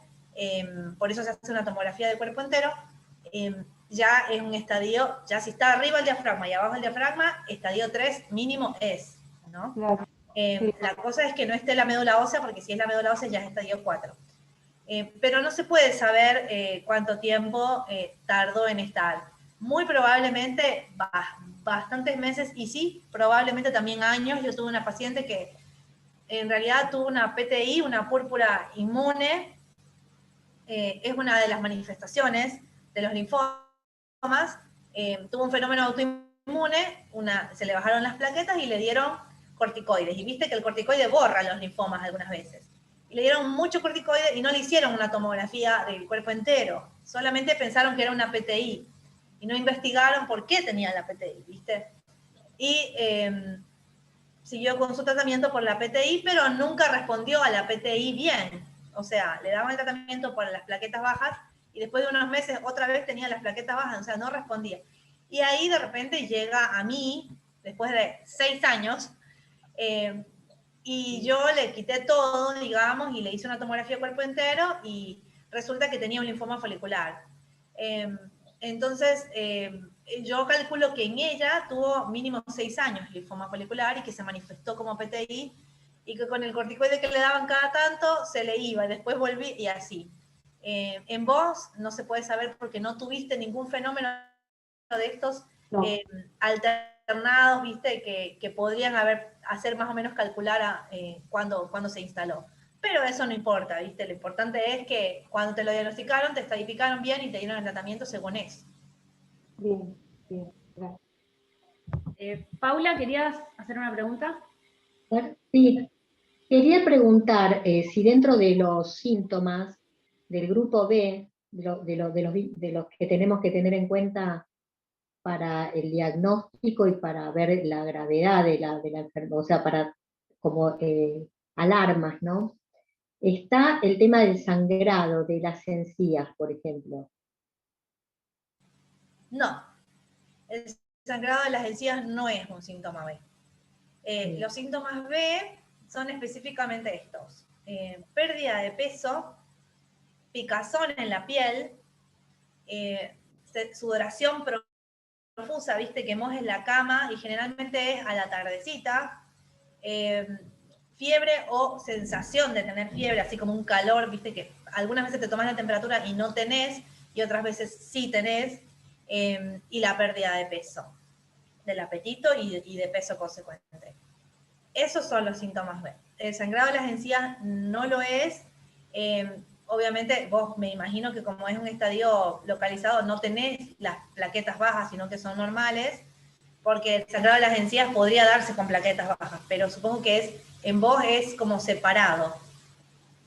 por eso se hace una tomografía del cuerpo entero, ya es un estadio, ya si está arriba el diafragma y abajo el diafragma, estadio 3 mínimo es, ¿no? Claro. La cosa es que no esté la médula ósea, porque si es la médula ósea ya es estadio 4. Pero no se puede saber cuánto tiempo tardó en estar. Muy probablemente bastantes meses, y sí, probablemente también años. Yo tuve una paciente que en realidad tuvo una PTI, una púrpura inmune. Es una de las manifestaciones de los linfomas. Tuvo un fenómeno autoinmune, se le bajaron las plaquetas y le dieron corticoides. Y viste que el corticoide borra los linfomas algunas veces. Y le dieron mucho corticoide y no le hicieron una tomografía del cuerpo entero. Solamente pensaron que era una PTI. Y no investigaron por qué tenía la PTI, ¿viste? Y siguió con su tratamiento por la PTI, pero nunca respondió a la PTI bien. O sea, le daban el tratamiento por las plaquetas bajas y después de unos meses otra vez tenía las plaquetas bajas, o sea, no respondía. Y ahí de repente llega a mí, después de 6 años, y yo le quité todo, digamos, y le hice una tomografía de cuerpo entero y resulta que tenía un linfoma folicular. Entonces, yo calculo que en ella tuvo mínimo 6 años el linfoma folicular y que se manifestó como PTI y que con el corticoide que le daban cada tanto se le iba y después volví y así. En vos no se puede saber porque no tuviste ningún fenómeno de estos No. alternados, viste, que podrían hacer más o menos calcular cuándo se instaló. Pero eso no importa, viste, lo importante es que cuando te lo diagnosticaron, te estadificaron bien y te dieron el tratamiento según eso. Bien, bien, gracias. Paula, ¿querías hacer una pregunta? Sí, quería preguntar si dentro de los síntomas del grupo B, de los que tenemos que tener en cuenta para el diagnóstico y para ver la gravedad de la enfermedad, o sea, para como alarmas, ¿no? Está el tema del sangrado de las encías, por ejemplo. No, el sangrado de las encías no es un síntoma B. Los síntomas B son específicamente estos. Pérdida de peso, picazón en la piel, sudoración profusa, viste, que mojes la cama y generalmente es a la tardecita, fiebre o sensación de tener fiebre, así como un calor, viste, que algunas veces te tomas la temperatura y no tenés, y otras veces sí tenés, y la pérdida de peso, del apetito y de peso consecuente. Esos son los síntomas B. El sangrado de las encías no lo es. Obviamente, vos me imagino que como es un estadio localizado, no tenés las plaquetas bajas, sino que son normales, porque el sangrado de las encías podría darse con plaquetas bajas, pero supongo que en vos es como separado,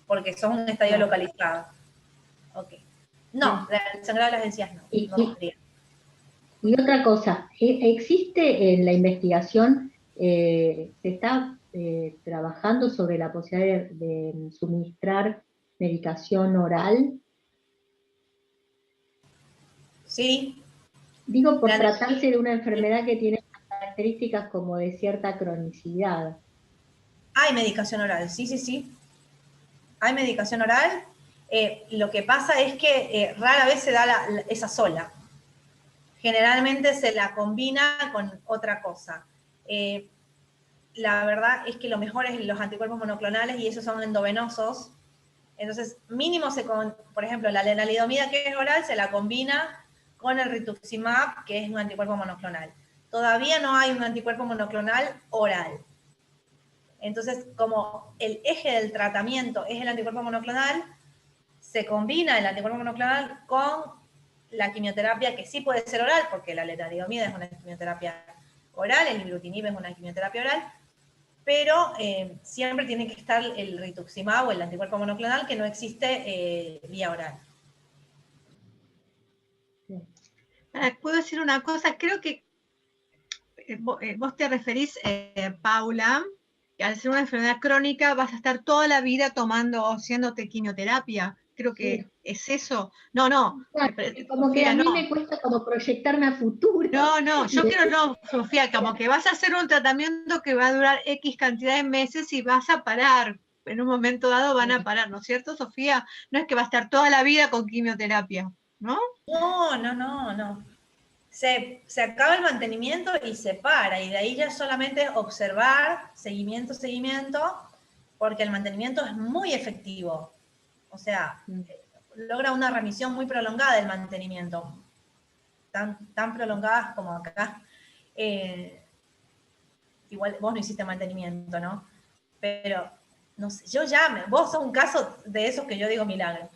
porque sos un estadio localizado. Ok. No, el sangrado de las encías no. Y otra cosa, ¿existe en la investigación, se está trabajando sobre la posibilidad de suministrar medicación oral? Sí. Digo, por tratarse de una enfermedad que tiene características como de cierta cronicidad. Hay medicación oral, sí, sí, sí. Hay medicación oral. Lo que pasa es que rara vez se da esa sola. Generalmente se la combina con otra cosa. La verdad es que lo mejor es los anticuerpos monoclonales y esos son endovenosos. Entonces, mínimo, por ejemplo, la lenalidomida que es oral se la combina con el rituximab, que es un anticuerpo monoclonal. Todavía no hay un anticuerpo monoclonal oral. Entonces, como el eje del tratamiento es el anticuerpo monoclonal, se combina el anticuerpo monoclonal con la quimioterapia, que sí puede ser oral, porque la lenalidomida es una quimioterapia oral, el ibrutinib es una quimioterapia oral, pero siempre tiene que estar el rituximab o el anticuerpo monoclonal, que no existe vía oral. ¿Puedo decir una cosa? Creo que vos te referís, Paula, que al ser una enfermedad crónica vas a estar toda la vida tomando o haciéndote quimioterapia. Creo que es eso. No. Claro, como que a mí me cuesta como proyectarme a futuro. No, yo quiero no, Sofía, como que vas a hacer un tratamiento que va a durar X cantidad de meses y vas a parar. En un momento dado van a parar, ¿no es cierto, Sofía? No es que va a estar toda la vida con quimioterapia, ¿no? No. Se acaba el mantenimiento y se para, y de ahí ya solamente observar, seguimiento, porque el mantenimiento es muy efectivo. O sea, logra una remisión muy prolongada del mantenimiento, tan prolongadas como acá. Igual vos no hiciste mantenimiento, ¿no? Pero, no sé, vos sos un caso de esos que yo digo milagro.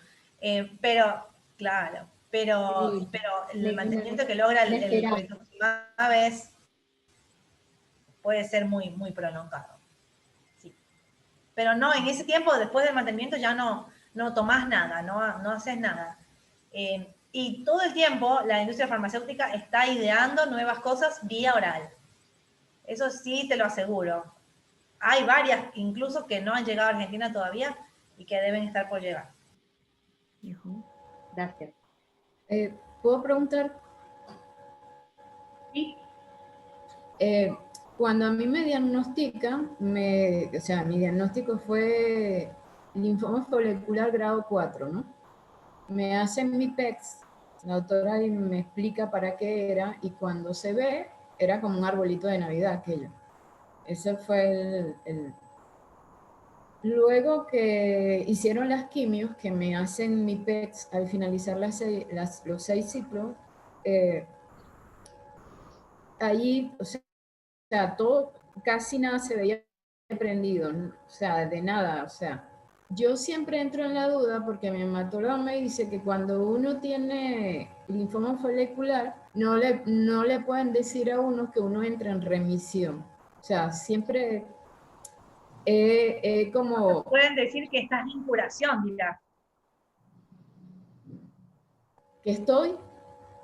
Pero, claro, pero el mantenimiento que logra el rituximab puede ser muy, muy prolongado. Sí. Pero no, en ese tiempo, después del mantenimiento, ya no tomás nada, no haces nada. Y todo el tiempo la industria farmacéutica está ideando nuevas cosas vía oral. Eso sí te lo aseguro. Hay varias, incluso, que no han llegado a Argentina todavía y que deben estar por llegar. Gracias. ¿Puedo preguntar? Sí. Cuando a mí me diagnostican, o sea, mi diagnóstico fue linfoma folicular grado 4, ¿no? Me hacen mi PEX, La doctora ahí me explica para qué era, y cuando se ve, era como un arbolito de Navidad aquello. Ese fue Luego que hicieron las quimios, que me hacen mi PET al finalizar los 6 ciclos, ahí, o sea, todo, casi nada se veía prendido, o sea, de nada, o sea. Yo siempre entro en la duda porque mi hematólogo me dice que cuando uno tiene linfoma follicular, no le pueden decir a uno que uno entra en remisión. O sea, siempre como... Pueden decir que estás en curación, dirás. ¿Que estoy?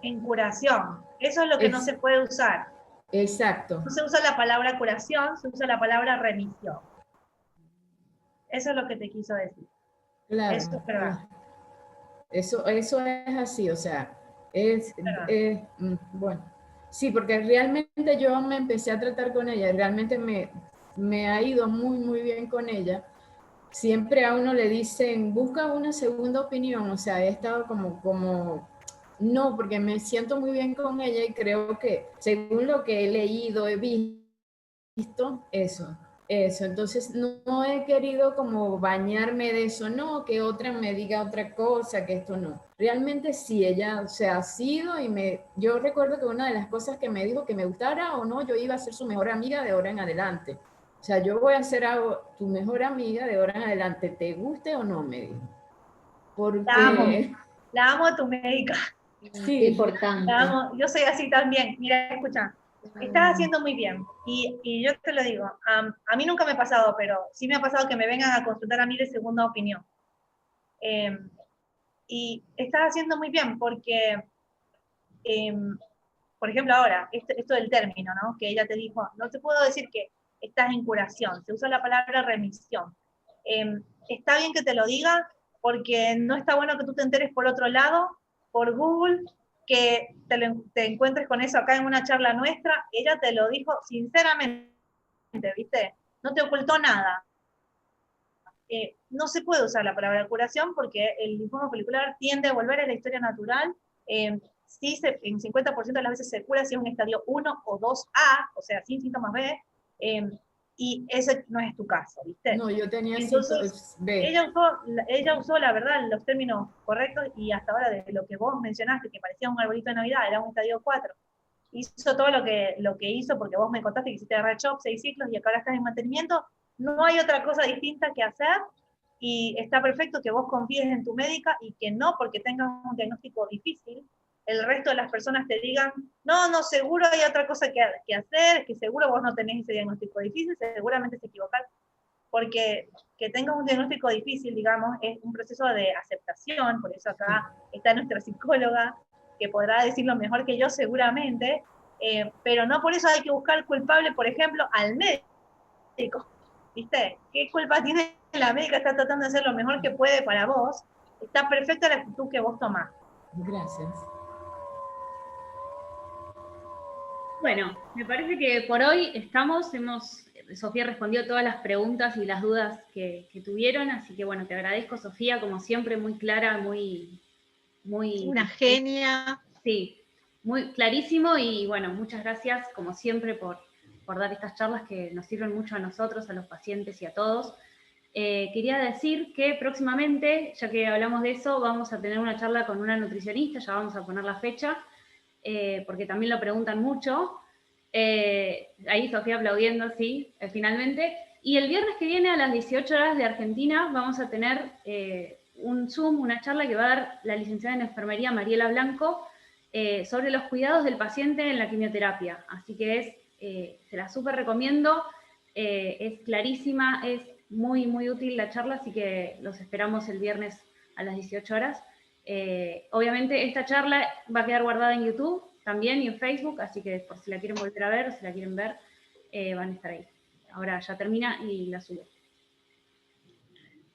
En curación. Eso es lo que no se puede usar. Exacto. No se usa la palabra curación, se usa la palabra remisión. Eso es lo que te quiso decir. Claro. Eso es verdad. Eso es así, o sea, bueno. Sí, porque realmente yo me empecé a tratar con ella, realmente me ha ido muy, muy bien con ella. Siempre a uno le dicen, busca una segunda opinión, o sea, he estado no, porque me siento muy bien con ella y creo que según lo que he leído, he visto, eso. Entonces no he querido como bañarme de eso, no, que otra me diga otra cosa, que esto no. Realmente sí, ella, o sea, ha sido yo recuerdo que una de las cosas que me dijo que me gustara o no, yo iba a ser su mejor amiga de ahora en adelante. O sea, yo voy a ser tu mejor amiga de ahora en adelante, te guste o no, me dijo. Porque... La amo a tu médica. Sí, importante. La amo. Yo soy así también. Mira, escucha, estás haciendo muy bien. Y yo te lo digo, a mí nunca me ha pasado, pero sí me ha pasado que me vengan a consultar a mí de segunda opinión. Y estás haciendo muy bien porque, por ejemplo, ahora, esto del término, ¿no? Que ella te dijo, no te puedo decir que estás en curación, se usa la palabra remisión. Está bien que te lo diga, porque no está bueno que tú te enteres por otro lado, por Google, que te encuentres con eso acá en una charla nuestra. Ella te lo dijo sinceramente, ¿viste? No te ocultó nada. No se puede usar la palabra curación porque el linfoma follicular tiende a volver a la historia natural. Sí, en 50% de las veces se cura si es un estadio 1 o 2A, o sea, sin síntomas B, y ese no es tu caso, ¿viste? No, yo tenía Entonces, B. ella usó, la verdad, los términos correctos, y hasta ahora de lo que vos mencionaste, que parecía un arbolito de Navidad, era un estadio 4. Hizo todo lo que hizo, porque vos me contaste que hiciste RECHOP 6 ciclos y acá ahora estás en mantenimiento. No hay otra cosa distinta que hacer, y está perfecto que vos confíes en tu médica y que no porque tengas un diagnóstico difícil, el resto de las personas te digan, no, seguro hay otra cosa que hacer, que seguro vos no tenés ese diagnóstico difícil, seguramente se equivocan, porque que tengas un diagnóstico difícil, digamos, es un proceso de aceptación. Por eso acá está nuestra psicóloga, que podrá decirlo mejor que yo seguramente, pero no por eso hay que buscar culpable, por ejemplo, al médico, ¿viste? ¿Qué culpa tiene la médica? Está tratando de hacer lo mejor que puede para vos, está perfecta la actitud que vos tomás. Gracias. Bueno, me parece que por hoy Sofía respondió todas las preguntas y las dudas que tuvieron, así que bueno, te agradezco, Sofía, como siempre, muy clara, muy... Una genia. Sí, muy clarísimo, y bueno, muchas gracias, como siempre, por dar estas charlas que nos sirven mucho a nosotros, a los pacientes y a todos. Quería decir que próximamente, ya que hablamos de eso, vamos a tener una charla con una nutricionista, ya vamos a poner la fecha, porque también lo preguntan mucho. Ahí Sofía aplaudiendo, sí, finalmente. Y el viernes que viene a las 18 horas de Argentina vamos a tener un Zoom, una charla que va a dar la licenciada en enfermería Mariela Blanco sobre los cuidados del paciente en la quimioterapia. Así que se la súper recomiendo, es clarísima, es muy, muy útil la charla, así que los esperamos el viernes a las 18 horas. Obviamente esta charla va a quedar guardada en YouTube también y en Facebook, así que por si la quieren volver a ver o si la quieren ver, van a estar ahí. Ahora ya termina y la subo.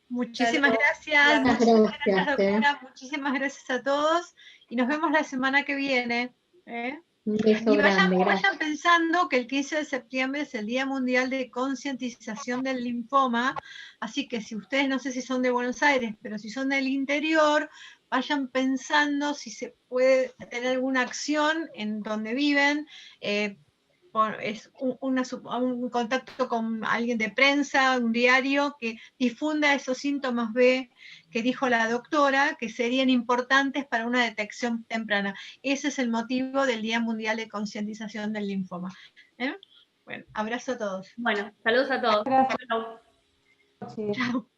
Muchísimas gracias. Muchísimas gracias, doctora. Muchísimas gracias a todos y nos vemos la semana que viene. Un beso y grande, vayan pensando que el 15 de septiembre es el Día Mundial de Concientización del Linfoma, así que si ustedes, no sé si son de Buenos Aires, pero si son del interior, vayan pensando si se puede tener alguna acción en donde viven, es un contacto con alguien de prensa, un diario que difunda esos síntomas B que dijo la doctora, que serían importantes para una detección temprana. Ese es el motivo del Día Mundial de Concientización del Linfoma. Bueno, abrazo a todos. Bueno, saludos a todos. Gracias. Chau. Chao. Chao.